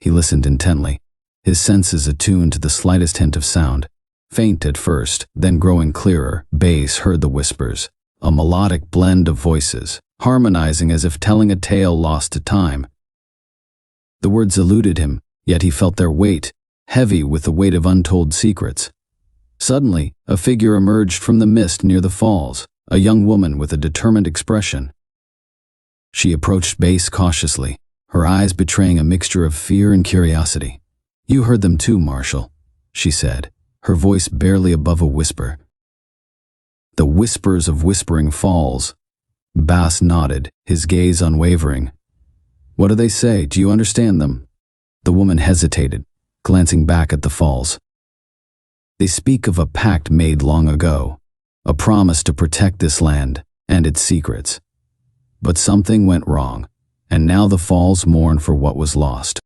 He listened intently, his senses attuned to the slightest hint of sound. Faint at first, then growing clearer, Bass heard the whispers, a melodic blend of voices, harmonizing as if telling a tale lost to time. The words eluded him, yet he felt their weight, heavy with the weight of untold secrets. Suddenly, a figure emerged from the mist near the falls, a young woman with a determined expression. She approached Bass cautiously, her eyes betraying a mixture of fear and curiosity. "You heard them too, Marshal," she said, her voice barely above a whisper. "The whispers of Whispering Falls." Bass nodded, his gaze unwavering. "What do they say? Do you understand them?" The woman hesitated, glancing back at the falls. "They speak of a pact made long ago, a promise to protect this land and its secrets. But something went wrong, and now the falls mourn for what was lost."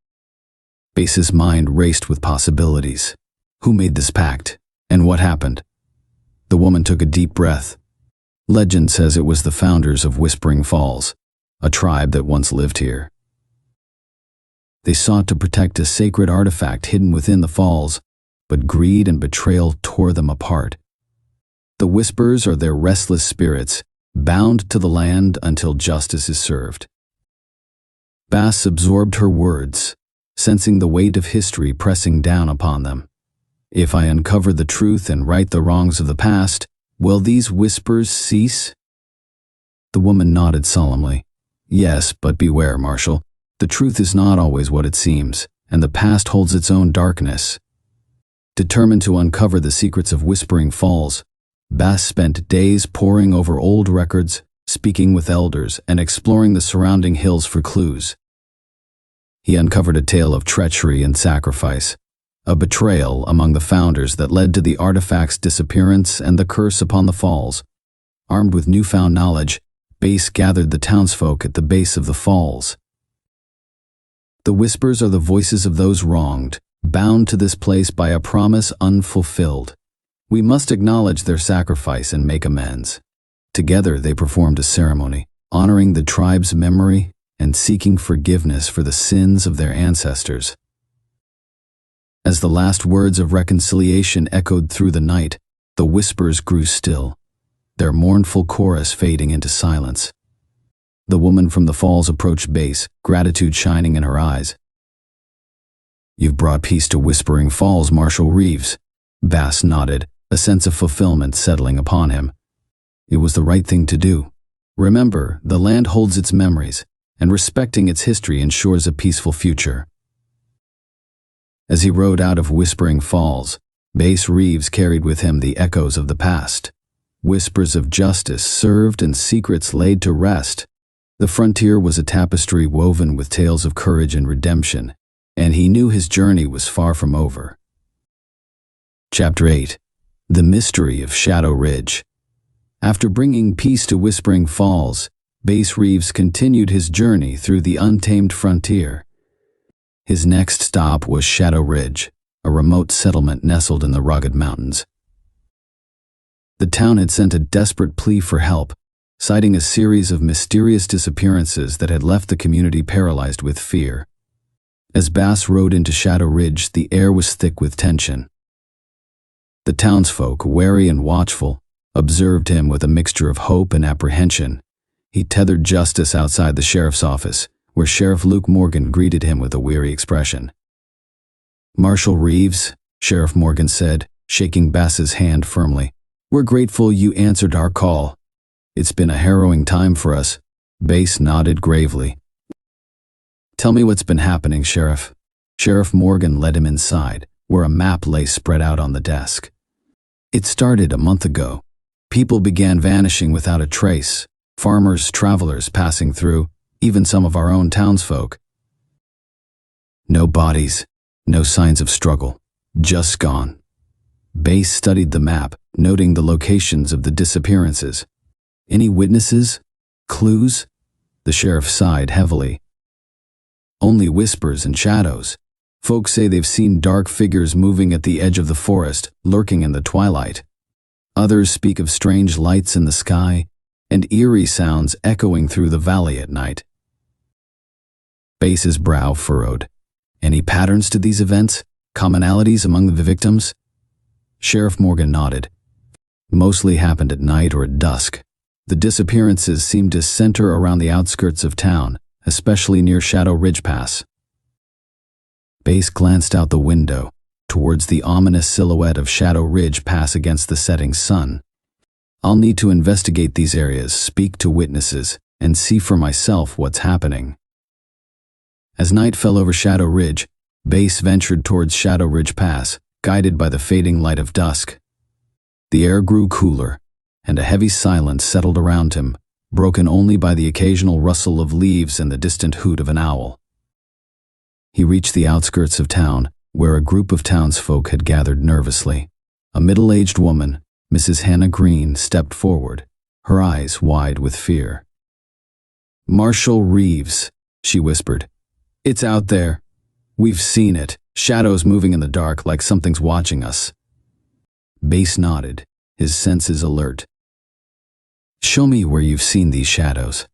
Bass's mind raced with possibilities. Who made this pact, and what happened? The woman took a deep breath. "Legend says it was the founders of Whispering Falls, a tribe that once lived here. They sought to protect a sacred artifact hidden within the falls, but greed and betrayal tore them apart. The whispers are their restless spirits, bound to the land until justice is served." Bass absorbed her words, sensing the weight of history pressing down upon them. "If I uncover the truth and right the wrongs of the past, will these whispers cease?" The woman nodded solemnly. "Yes, but beware, Marshal. The truth is not always what it seems, and the past holds its own darkness." Determined to uncover the secrets of Whispering Falls, Bass spent days poring over old records, speaking with elders, and exploring the surrounding hills for clues. He uncovered a tale of treachery and sacrifice, a betrayal among the founders that led to the artifact's disappearance and the curse upon the falls. Armed with newfound knowledge, Bass gathered the townsfolk at the base of the falls. The whispers are the voices of those wronged, bound to this place by a promise unfulfilled. We must acknowledge their sacrifice and make amends. Together they performed a ceremony, honoring the tribe's memory and seeking forgiveness for the sins of their ancestors. As the last words of reconciliation echoed through the night, the whispers grew still, their mournful chorus fading into silence. The woman from the falls approached Bass, gratitude shining in her eyes. "You've brought peace to Whispering Falls, Marshal Reeves." Bass nodded, a sense of fulfillment settling upon him. It was the right thing to do. Remember, the land holds its memories, and respecting its history ensures a peaceful future. As he rode out of Whispering Falls, Bass Reeves carried with him the echoes of the past. Whispers of justice served and secrets laid to rest. The frontier was a tapestry woven with tales of courage and redemption, and he knew his journey was far from over. Chapter 8. The Mystery of Shadow Ridge. After bringing peace to Whispering Falls, Bass Reeves continued his journey through the untamed frontier. His next stop was Shadow Ridge, a remote settlement nestled in the rugged mountains. The town had sent a desperate plea for help, citing a series of mysterious disappearances that had left the community paralyzed with fear. As Bass rode into Shadow Ridge, the air was thick with tension. The townsfolk, wary and watchful, observed him with a mixture of hope and apprehension. He tethered justice outside the sheriff's office, where Sheriff Luke Morgan greeted him with a weary expression. "Marshal Reeves," Sheriff Morgan said, shaking Bass's hand firmly, "we're grateful you answered our call. It's been a harrowing time for us." Bass nodded gravely. "Tell me what's been happening, Sheriff." Sheriff Morgan led him inside, where a map lay spread out on the desk. "It started a month ago. People began vanishing without a trace. Farmers, travelers passing through, even some of our own townsfolk. No bodies, no signs of struggle, just gone." Bass studied the map, noting the locations of the disappearances. "Any witnesses? Clues?" The sheriff sighed heavily. "Only whispers and shadows. Folks say they've seen dark figures moving at the edge of the forest, lurking in the twilight. Others speak of strange lights in the sky and eerie sounds echoing through the valley at night." Bass's brow furrowed. Any patterns to these events? Commonalities among the victims? Sheriff Morgan nodded. Mostly happened at night or at dusk. The disappearances seemed to center around the outskirts of town, especially near Shadow Ridge Pass. Bass glanced out the window, towards the ominous silhouette of Shadow Ridge Pass against the setting sun. I'll need to investigate these areas, speak to witnesses, and see for myself what's happening. As night fell over Shadow Ridge, Bass ventured towards Shadow Ridge Pass, guided by the fading light of dusk. The air grew cooler, and a heavy silence settled around him, broken only by the occasional rustle of leaves and the distant hoot of an owl. He reached the outskirts of town, where a group of townsfolk had gathered nervously. A middle-aged woman, Mrs. Hannah Green, stepped forward, her eyes wide with fear. "Marshal Reeves," she whispered. "It's out there. We've seen it. Shadows moving in the dark like something's watching us." Bass nodded, his senses alert. "Show me where you've seen these shadows."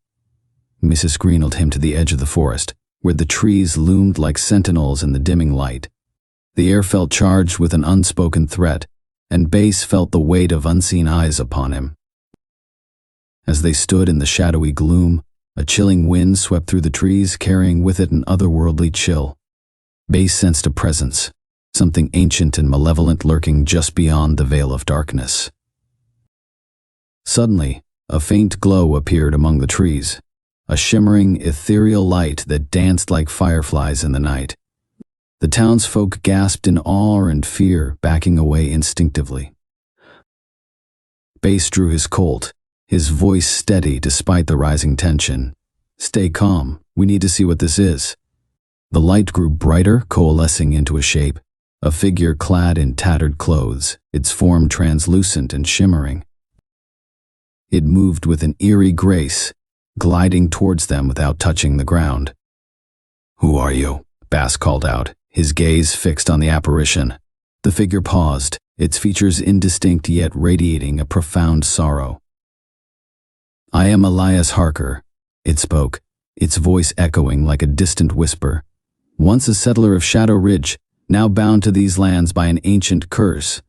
Mrs. Green led him to the edge of the forest, where the trees loomed like sentinels in the dimming light. The air felt charged with an unspoken threat, and Bass felt the weight of unseen eyes upon him. As they stood in the shadowy gloom, a chilling wind swept through the trees, carrying with it an otherworldly chill. Bass sensed a presence, something ancient and malevolent lurking just beyond the veil of darkness. Suddenly, a faint glow appeared among the trees, a shimmering, ethereal light that danced like fireflies in the night. The townsfolk gasped in awe and fear, backing away instinctively. Bass drew his Colt, his voice steady despite the rising tension. "Stay calm. We need to see what this is." The light grew brighter, coalescing into a shape, a figure clad in tattered clothes, its form translucent and shimmering. It moved with an eerie grace, gliding towards them without touching the ground. "Who are you?" Bass called out, his gaze fixed on the apparition. The figure paused, its features indistinct yet radiating a profound sorrow. "I am Elias Harker," it spoke, its voice echoing like a distant whisper. "Once a settler of Shadow Ridge, now bound to these lands by an ancient curse."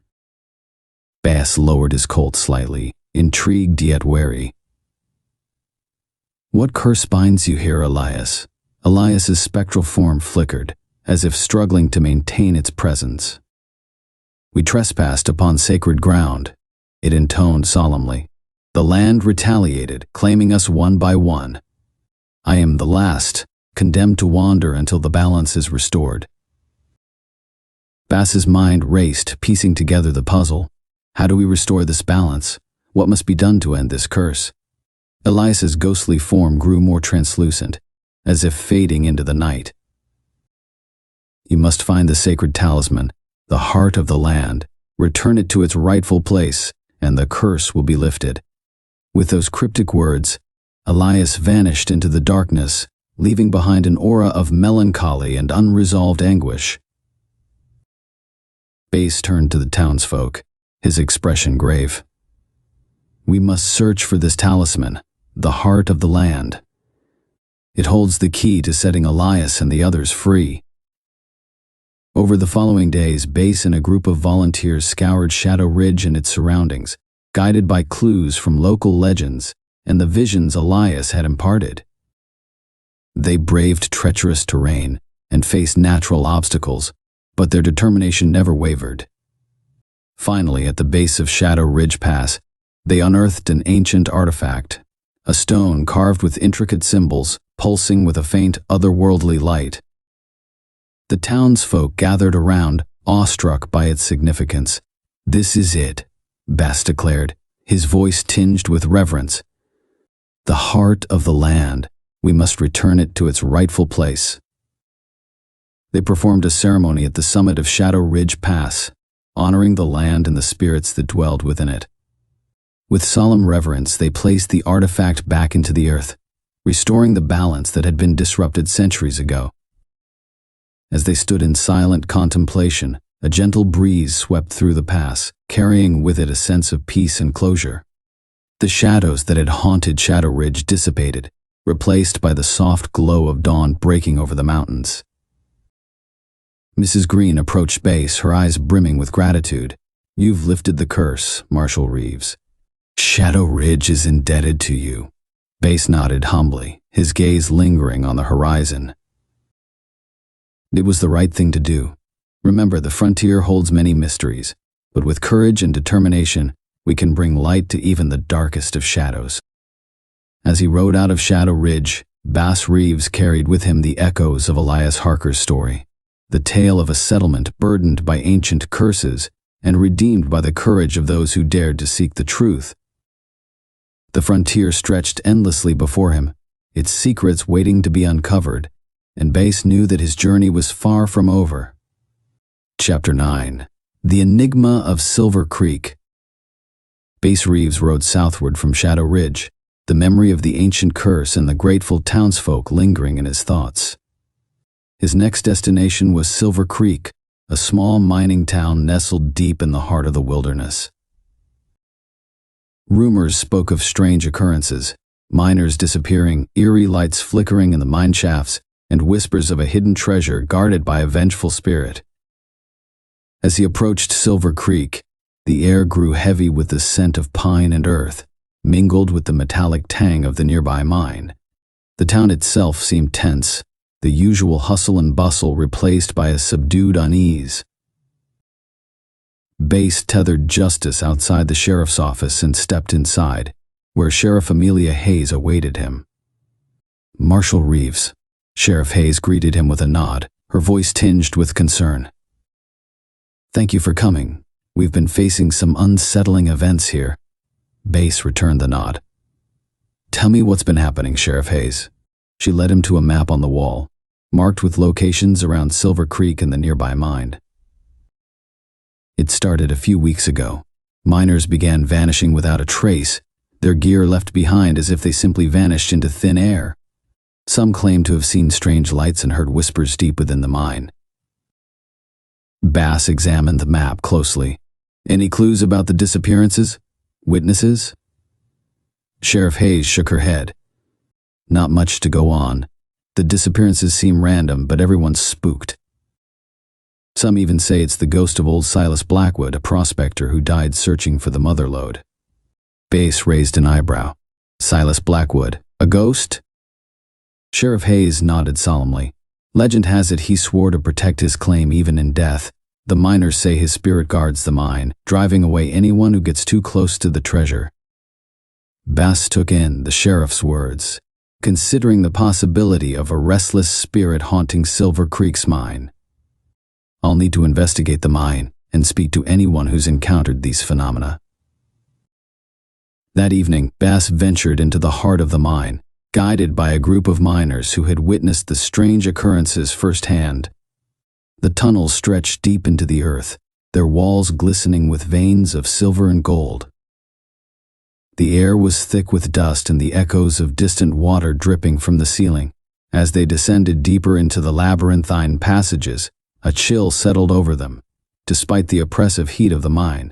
Bass lowered his Colt slightly, intrigued yet wary. "What curse binds you here, Elias?" Elias's spectral form flickered, as if struggling to maintain its presence. "We trespassed upon sacred ground," it intoned solemnly. "The land retaliated, claiming us one by one. I am the last, condemned to wander until the balance is restored." Bass's mind raced, piecing together the puzzle. How do we restore this balance? What must be done to end this curse? Elias's ghostly form grew more translucent, as if fading into the night. "You must find the sacred talisman, the heart of the land, return it to its rightful place, and the curse will be lifted." With those cryptic words, Elias vanished into the darkness, leaving behind an aura of melancholy and unresolved anguish. Bass turned to the townsfolk, his expression grave. "We must search for this talisman, the heart of the land. It holds the key to setting Elias and the others free." Over the following days, Bass and a group of volunteers scoured Shadow Ridge and its surroundings, guided by clues from local legends and the visions Elias had imparted. They braved treacherous terrain and faced natural obstacles, but their determination never wavered. Finally, at the base of Shadow Ridge Pass, they unearthed an ancient artifact, a stone carved with intricate symbols, pulsing with a faint, otherworldly light. The townsfolk gathered around, awestruck by its significance. "This is it," Bass declared, his voice tinged with reverence. "The heart of the land. We must return it to its rightful place." They performed a ceremony at the summit of Shadow Ridge Pass, honoring the land and the spirits that dwelled within it. With solemn reverence, they placed the artifact back into the earth, restoring the balance that had been disrupted centuries ago. As they stood in silent contemplation, a gentle breeze swept through the pass, carrying with it a sense of peace and closure. The shadows that had haunted Shadow Ridge dissipated, replaced by the soft glow of dawn breaking over the mountains. Mrs. Green approached Bass, her eyes brimming with gratitude. "You've lifted the curse, Marshal Reeves. Shadow Ridge is indebted to you." Bass nodded humbly, his gaze lingering on the horizon. It was the right thing to do. Remember, the frontier holds many mysteries, but with courage and determination, we can bring light to even the darkest of shadows. As he rode out of Shadow Ridge, Bass Reeves carried with him the echoes of Elias Harker's story, the tale of a settlement burdened by ancient curses and redeemed by the courage of those who dared to seek the truth. The frontier stretched endlessly before him, its secrets waiting to be uncovered, and Bass knew that his journey was far from over. Chapter 9. The Enigma of Silver Creek. Bass Reeves rode southward from Shadow Ridge, the memory of the ancient curse and the grateful townsfolk lingering in his thoughts. His next destination was Silver Creek, a small mining town nestled deep in the heart of the wilderness. Rumors spoke of strange occurrences, miners disappearing, eerie lights flickering in the mine shafts, and whispers of a hidden treasure guarded by a vengeful spirit. As he approached Silver Creek, the air grew heavy with the scent of pine and earth, mingled with the metallic tang of the nearby mine. The town itself seemed tense, the usual hustle and bustle replaced by a subdued unease. Bass tethered Justice outside the sheriff's office and stepped inside, where Sheriff Amelia Hayes awaited him. "Marshal Reeves." Sheriff Hayes greeted him with a nod, her voice tinged with concern. "Thank you for coming. We've been facing some unsettling events here." Bass returned the nod. "Tell me what's been happening, Sheriff Hayes." She led him to a map on the wall, marked with locations around Silver Creek and the nearby mine. It started a few weeks ago. Miners began vanishing without a trace, their gear left behind as if they simply vanished into thin air. Some claimed to have seen strange lights and heard whispers deep within the mine. Bass examined the map closely. "Any clues about the disappearances? Witnesses?" Sheriff Hayes shook her head. "Not much to go on. The disappearances seem random, but everyone's spooked. Some even say it's the ghost of old Silas Blackwood, a prospector who died searching for the mother lode." Bass raised an eyebrow. "Silas Blackwood, a ghost?" Sheriff Hayes nodded solemnly. "Legend has it he swore to protect his claim even in death. The miners say his spirit guards the mine, driving away anyone who gets too close to the treasure." Bass took in the sheriff's words, considering the possibility of a restless spirit haunting Silver Creek's mine. "I'll need to investigate the mine and speak to anyone who's encountered these phenomena." That evening, Bass ventured into the heart of the mine, guided by a group of miners who had witnessed the strange occurrences firsthand. The tunnels stretched deep into the earth, their walls glistening with veins of silver and gold. The air was thick with dust and the echoes of distant water dripping from the ceiling. As they descended deeper into the labyrinthine passages, a chill settled over them, despite the oppressive heat of the mine.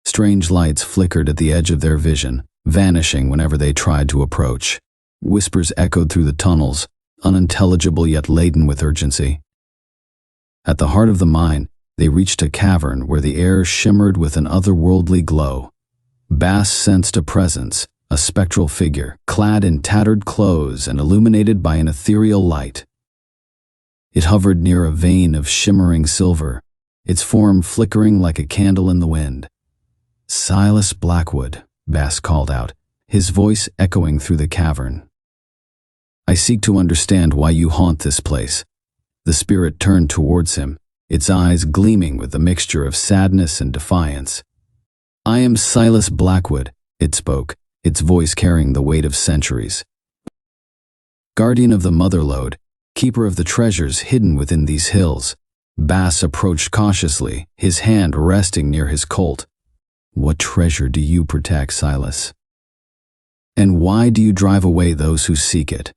Strange lights flickered at the edge of their vision, vanishing whenever they tried to approach. Whispers echoed through the tunnels, unintelligible yet laden with urgency. At the heart of the mine, they reached a cavern where the air shimmered with an otherworldly glow. Bass sensed a presence, a spectral figure, clad in tattered clothes and illuminated by an ethereal light. It hovered near a vein of shimmering silver, its form flickering like a candle in the wind. "Silas Blackwood," Bass called out, his voice echoing through the cavern. "I seek to understand why you haunt this place." The spirit turned towards him, its eyes gleaming with a mixture of sadness and defiance. "I am Silas Blackwood," it spoke, its voice carrying the weight of centuries. "Guardian of the mother lode, keeper of the treasures hidden within these hills." Bass approached cautiously, his hand resting near his Colt. "What treasure do you protect, Silas? And why do you drive away those who seek it?"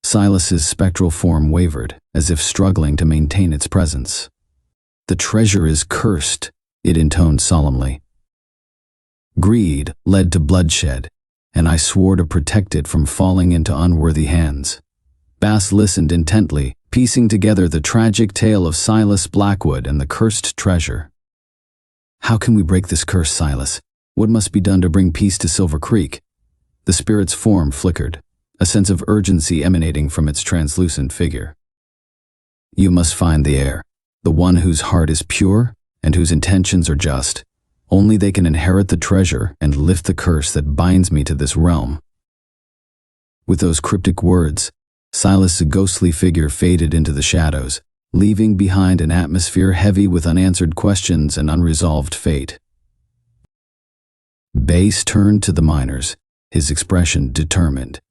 Silas's spectral form wavered, as if struggling to maintain its presence. "The treasure is cursed," it intoned solemnly. "Greed led to bloodshed, and I swore to protect it from falling into unworthy hands." Bass listened intently, piecing together the tragic tale of Silas Blackwood and the cursed treasure. How can we break this curse, Silas? What must be done to bring peace to Silver Creek? The spirit's form flickered, a sense of urgency emanating from its translucent figure. You must find the heir, the one whose heart is pure and whose intentions are just. Only they can inherit the treasure and lift the curse that binds me to this realm. With those cryptic words, Silas' ghostly figure faded into the shadows, leaving behind an atmosphere heavy with unanswered questions and unresolved fate. Bass turned to the miners, his expression determined.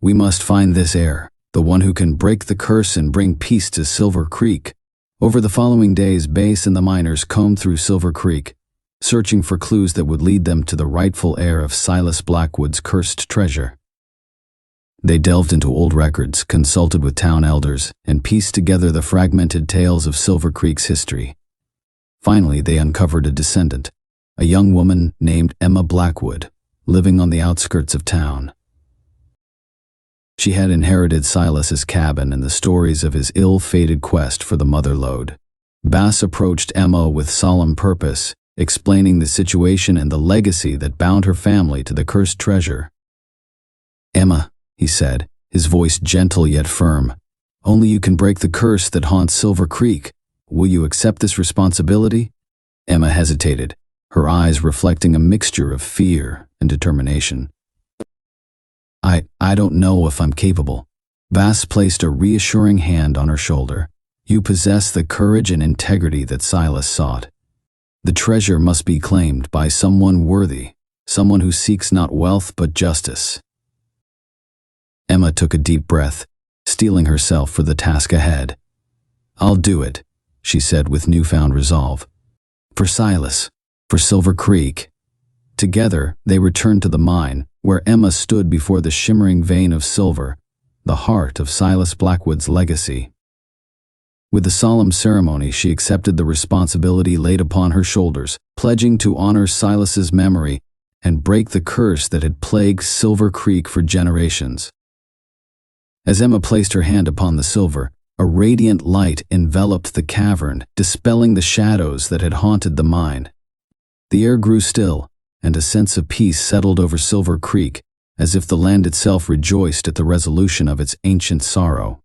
We must find this heir, the one who can break the curse and bring peace to Silver Creek. Over the following days, Bass and the miners combed through Silver Creek, searching for clues that would lead them to the rightful heir of Silas Blackwood's cursed treasure. They delved into old records, consulted with town elders, and pieced together the fragmented tales of Silver Creek's history. Finally, they uncovered a descendant, a young woman named Emma Blackwood, living on the outskirts of town. She had inherited Silas's cabin and the stories of his ill-fated quest for the mother lode. Bass approached Emma with solemn purpose, explaining the situation and the legacy that bound her family to the cursed treasure. Emma, he said, his voice gentle yet firm, only you can break the curse that haunts Silver Creek. Will you accept this responsibility? Emma hesitated, her eyes reflecting a mixture of fear and determination. I don't know if I'm capable. Bass placed a reassuring hand on her shoulder. You possess the courage and integrity that Silas sought. The treasure must be claimed by someone worthy, someone who seeks not wealth but justice. Emma took a deep breath, steeling herself for the task ahead. I'll do it, she said with newfound resolve. For Silas, for Silver Creek. Together, they returned to the mine, where Emma stood before the shimmering vein of silver, the heart of Silas Blackwood's legacy. With a solemn ceremony, she accepted the responsibility laid upon her shoulders, pledging to honor Silas's memory and break the curse that had plagued Silver Creek for generations. As Emma placed her hand upon the silver, a radiant light enveloped the cavern, dispelling the shadows that had haunted the mine. The air grew still, and a sense of peace settled over Silver Creek, as if the land itself rejoiced at the resolution of its ancient sorrow.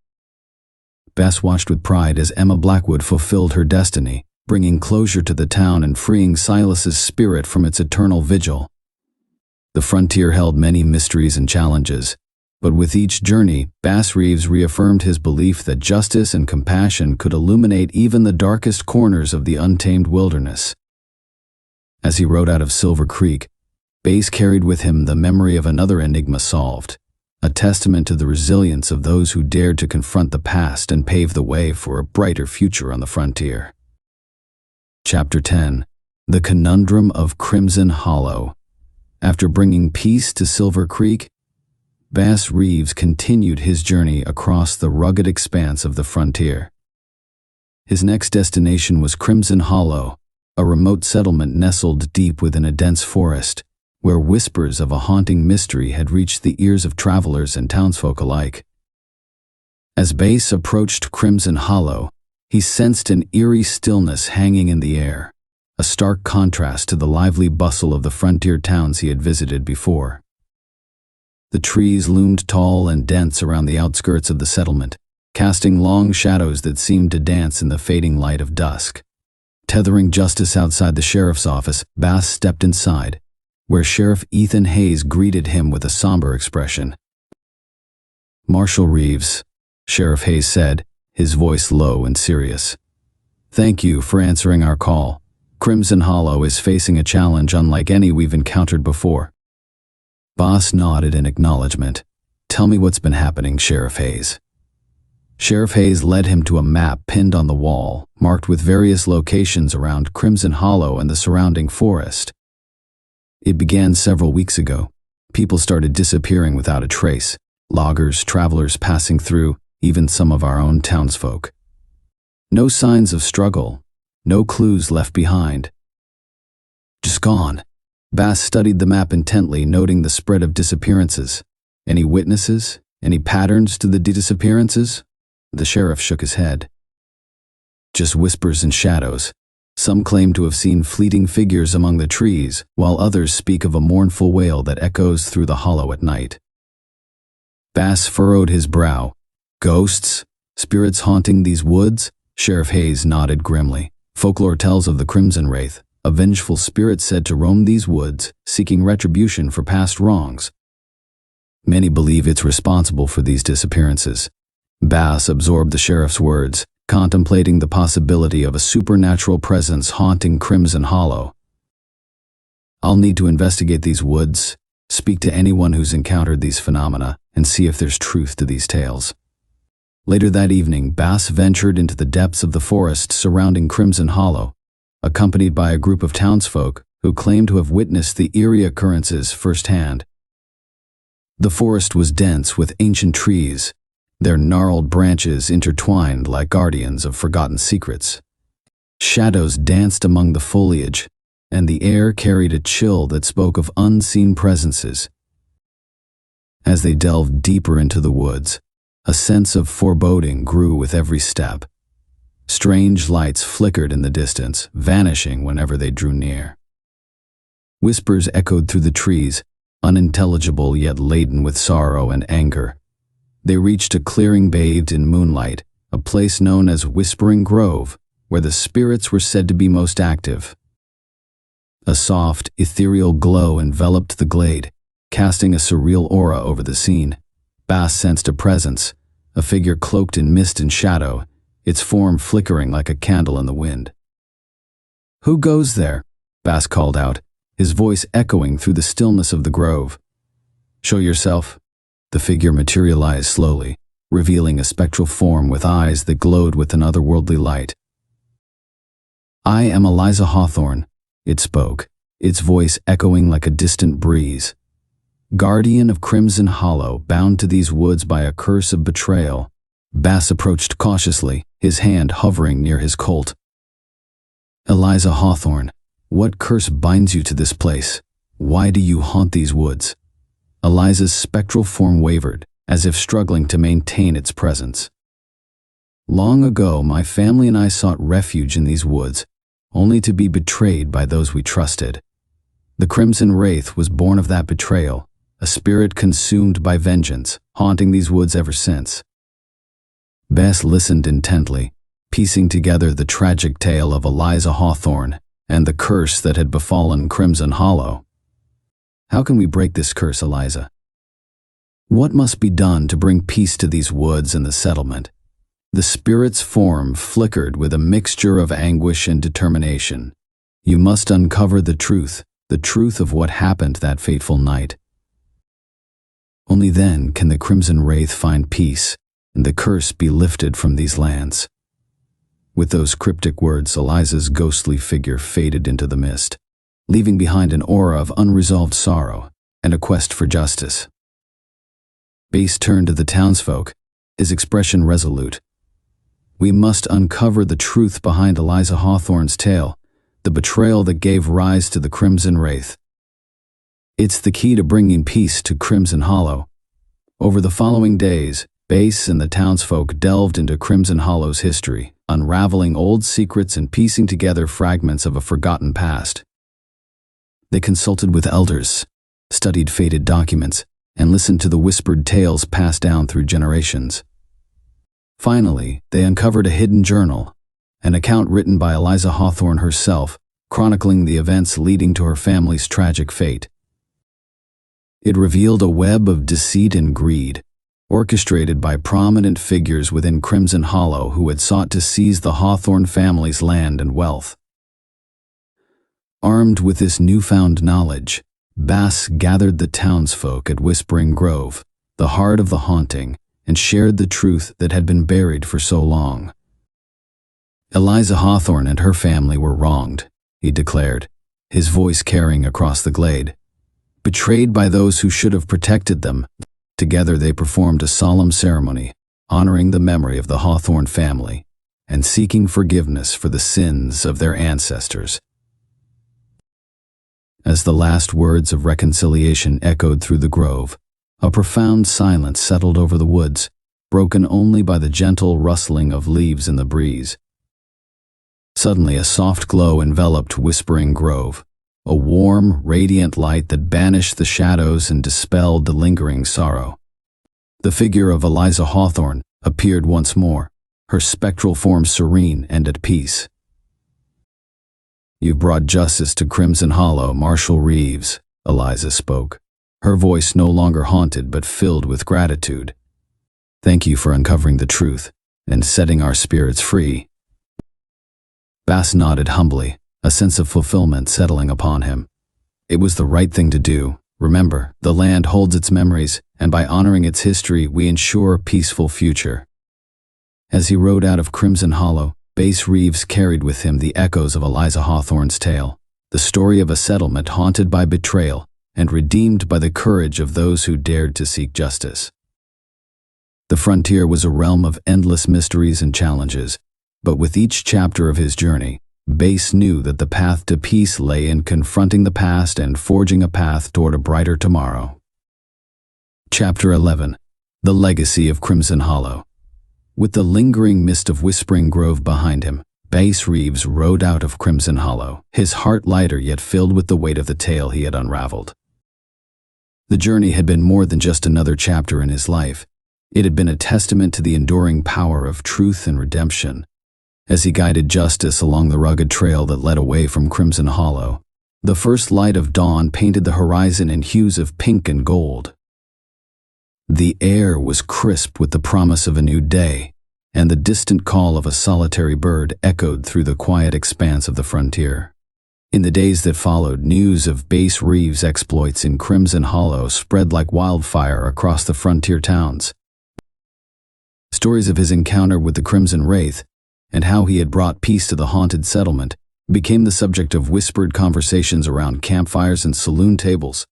Bass watched with pride as Emma Blackwood fulfilled her destiny, bringing closure to the town and freeing Silas's spirit from its eternal vigil. The frontier held many mysteries and challenges, but with each journey, Bass Reeves reaffirmed his belief that justice and compassion could illuminate even the darkest corners of the untamed wilderness. As he rode out of Silver Creek, Bass carried with him the memory of another enigma solved, a testament to the resilience of those who dared to confront the past and pave the way for a brighter future on the frontier. Chapter 10. The Conundrum of Crimson Hollow. After bringing peace to Silver Creek, Bass Reeves continued his journey across the rugged expanse of the frontier. His next destination was Crimson Hollow, a remote settlement nestled deep within a dense forest, where whispers of a haunting mystery had reached the ears of travelers and townsfolk alike. As Bass approached Crimson Hollow, he sensed an eerie stillness hanging in the air, a stark contrast to the lively bustle of the frontier towns he had visited before. The trees loomed tall and dense around the outskirts of the settlement, casting long shadows that seemed to dance in the fading light of dusk. Tethering Justice outside the sheriff's office, Bass stepped inside, where Sheriff Ethan Hayes greeted him with a somber expression. Marshal Reeves, Sheriff Hayes said, his voice low and serious. Thank you for answering our call. Crimson Hollow is facing a challenge unlike any we've encountered before. Bass nodded in acknowledgement. Tell me what's been happening, Sheriff Hayes. Sheriff Hayes led him to a map pinned on the wall, marked with various locations around Crimson Hollow and the surrounding forest. It began several weeks ago. People started disappearing without a trace. Loggers, travelers passing through, even some of our own townsfolk. No signs of struggle, no clues left behind. Just gone. Bass studied the map intently, noting the spread of disappearances. Any witnesses? Any patterns to the disappearances? The sheriff shook his head. Just whispers and shadows. Some claim to have seen fleeting figures among the trees, while others speak of a mournful wail that echoes through the hollow at night. Bass furrowed his brow. Ghosts? Spirits haunting these woods? Sheriff Hayes nodded grimly. Folklore tells of the Crimson Wraith, a vengeful spirit said to roam these woods, seeking retribution for past wrongs. Many believe it's responsible for these disappearances. Bass absorbed the sheriff's words, contemplating the possibility of a supernatural presence haunting Crimson Hollow. I'll need to investigate these woods, speak to anyone who's encountered these phenomena, and see if there's truth to these tales. Later that evening, Bass ventured into the depths of the forest surrounding Crimson Hollow, accompanied by a group of townsfolk who claimed to have witnessed the eerie occurrences firsthand. The forest was dense with ancient trees, their gnarled branches intertwined like guardians of forgotten secrets. Shadows danced among the foliage, and the air carried a chill that spoke of unseen presences. As they delved deeper into the woods, a sense of foreboding grew with every step. Strange lights flickered in the distance, vanishing whenever they drew near. Whispers echoed through the trees, unintelligible yet laden with sorrow and anger. They reached a clearing bathed in moonlight, a place known as Whispering Grove, where the spirits were said to be most active. A soft, ethereal glow enveloped the glade, casting a surreal aura over the scene. Bass sensed a presence, a figure cloaked in mist and shadow, its form flickering like a candle in the wind. "Who goes there?" Bass called out, his voice echoing through the stillness of the grove. "Show yourself." The figure materialized slowly, revealing a spectral form with eyes that glowed with an otherworldly light. "I am Eliza Hawthorne," it spoke, its voice echoing like a distant breeze. "Guardian of Crimson Hollow, bound to these woods by a curse of betrayal." Bass approached cautiously, his hand hovering near his Colt. "Eliza Hawthorne, what curse binds you to this place? Why do you haunt these woods?" Eliza's spectral form wavered, as if struggling to maintain its presence. "Long ago, my family and I sought refuge in these woods, only to be betrayed by those we trusted. The Crimson Wraith was born of that betrayal, a spirit consumed by vengeance, haunting these woods ever since." Bass listened intently, piecing together the tragic tale of Eliza Hawthorne and the curse that had befallen Crimson Hollow. "How can we break this curse, Eliza? What must be done to bring peace to these woods and the settlement?" The spirit's form flickered with a mixture of anguish and determination. "You must uncover the truth of what happened that fateful night. Only then can the Crimson Wraith find peace and the curse be lifted from these lands." With those cryptic words, Eliza's ghostly figure faded into the mist, leaving behind an aura of unresolved sorrow and a quest for justice. Bass turned to the townsfolk, his expression resolute. "We must uncover the truth behind Eliza Hawthorne's tale, the betrayal that gave rise to the Crimson Wraith. It's the key to bringing peace to Crimson Hollow." Over the following days, Bass and the townsfolk delved into Crimson Hollow's history, unraveling old secrets and piecing together fragments of a forgotten past. They consulted with elders, studied faded documents, and listened to the whispered tales passed down through generations. Finally, they uncovered a hidden journal, an account written by Eliza Hawthorne herself, chronicling the events leading to her family's tragic fate. It revealed a web of deceit and greed, orchestrated by prominent figures within Crimson Hollow who had sought to seize the Hawthorne family's land and wealth. Armed with this newfound knowledge, Bass gathered the townsfolk at Whispering Grove, the heart of the haunting, and shared the truth that had been buried for so long. "Eliza Hawthorne and her family were wronged," he declared, his voice carrying across the glade. "Betrayed by those who should have protected them." Together they performed a solemn ceremony, honoring the memory of the Hawthorne family and seeking forgiveness for the sins of their ancestors. As the last words of reconciliation echoed through the grove, a profound silence settled over the woods, broken only by the gentle rustling of leaves in the breeze. Suddenly a soft glow enveloped Whispering Grove, a warm, radiant light that banished the shadows and dispelled the lingering sorrow. The figure of Eliza Hawthorne appeared once more, her spectral form serene and at peace. "You've brought justice to Crimson Hollow, Marshal Reeves," Eliza spoke, her voice no longer haunted but filled with gratitude. "Thank you for uncovering the truth and setting our spirits free." Bass nodded humbly, a sense of fulfillment settling upon him. It was the right thing to do. Remember, the land holds its memories, and by honoring its history, we ensure a peaceful future. As he rode out of Crimson Hollow, Bass Reeves carried with him the echoes of Eliza Hawthorne's tale, the story of a settlement haunted by betrayal and redeemed by the courage of those who dared to seek justice. The frontier was a realm of endless mysteries and challenges, but with each chapter of his journey, Bass knew that the path to peace lay in confronting the past and forging a path toward a brighter tomorrow. Chapter 11. The Legacy of Crimson Hollow. With the lingering mist of Whispering Grove behind him, Bass Reeves rode out of Crimson Hollow, his heart lighter yet filled with the weight of the tale he had unraveled. The journey had been more than just another chapter in his life. It had been a testament to the enduring power of truth and redemption. As he guided justice along the rugged trail that led away from Crimson Hollow, the first light of dawn painted the horizon in hues of pink and gold. The air was crisp with the promise of a new day, and the distant call of a solitary bird echoed through the quiet expanse of the frontier. In the days that followed, news of Bass Reeves' exploits in Crimson Hollow spread like wildfire across the frontier towns. Stories of his encounter with the Crimson Wraith and how he had brought peace to the haunted settlement became the subject of whispered conversations around campfires and saloon tables.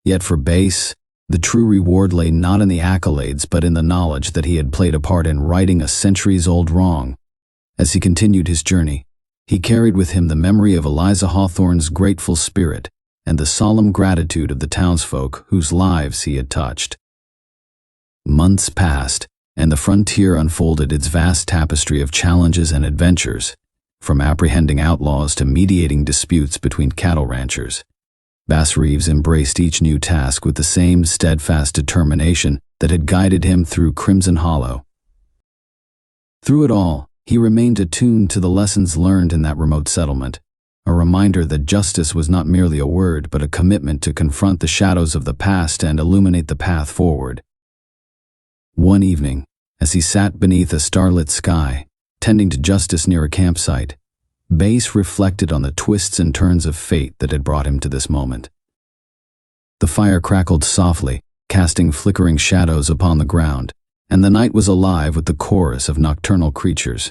Yet for Bass, the true reward lay not in the accolades but in the knowledge that he had played a part in righting a centuries-old wrong. As he continued his journey, he carried with him the memory of Eliza Hawthorne's grateful spirit and the solemn gratitude of the townsfolk whose lives he had touched. Months passed, and the frontier unfolded its vast tapestry of challenges and adventures, from apprehending outlaws to mediating disputes between cattle ranchers. Bass Reeves embraced each new task with the same steadfast determination that had guided him through Crimson Hollow. Through it all, he remained attuned to the lessons learned in that remote settlement, a reminder that justice was not merely a word but a commitment to confront the shadows of the past and illuminate the path forward. One evening, as he sat beneath a starlit sky, tending to justice near a campsite, Bass reflected on the twists and turns of fate that had brought him to this moment. The fire crackled softly, casting flickering shadows upon the ground, and the night was alive with the chorus of nocturnal creatures.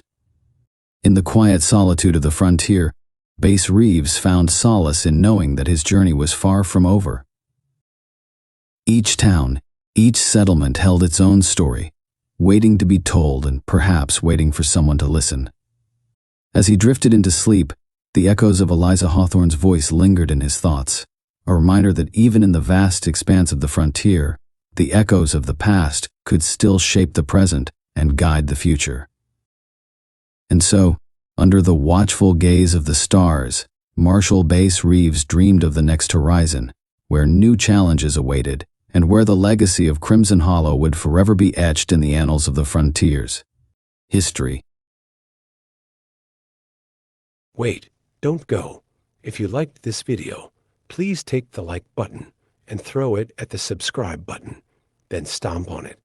In the quiet solitude of the frontier, Bass Reeves found solace in knowing that his journey was far from over. Each town, each settlement held its own story, waiting to be told and perhaps waiting for someone to listen. As he drifted into sleep, the echoes of Eliza Hawthorne's voice lingered in his thoughts, a reminder that even in the vast expanse of the frontier, the echoes of the past could still shape the present and guide the future. And so, under the watchful gaze of the stars, Marshal Bass Reeves dreamed of the next horizon, where new challenges awaited, and where the legacy of Crimson Hollow would forever be etched in the annals of the frontier's history. Wait, don't go. If you liked this video, please take the like button and throw it at the subscribe button, then stomp on it.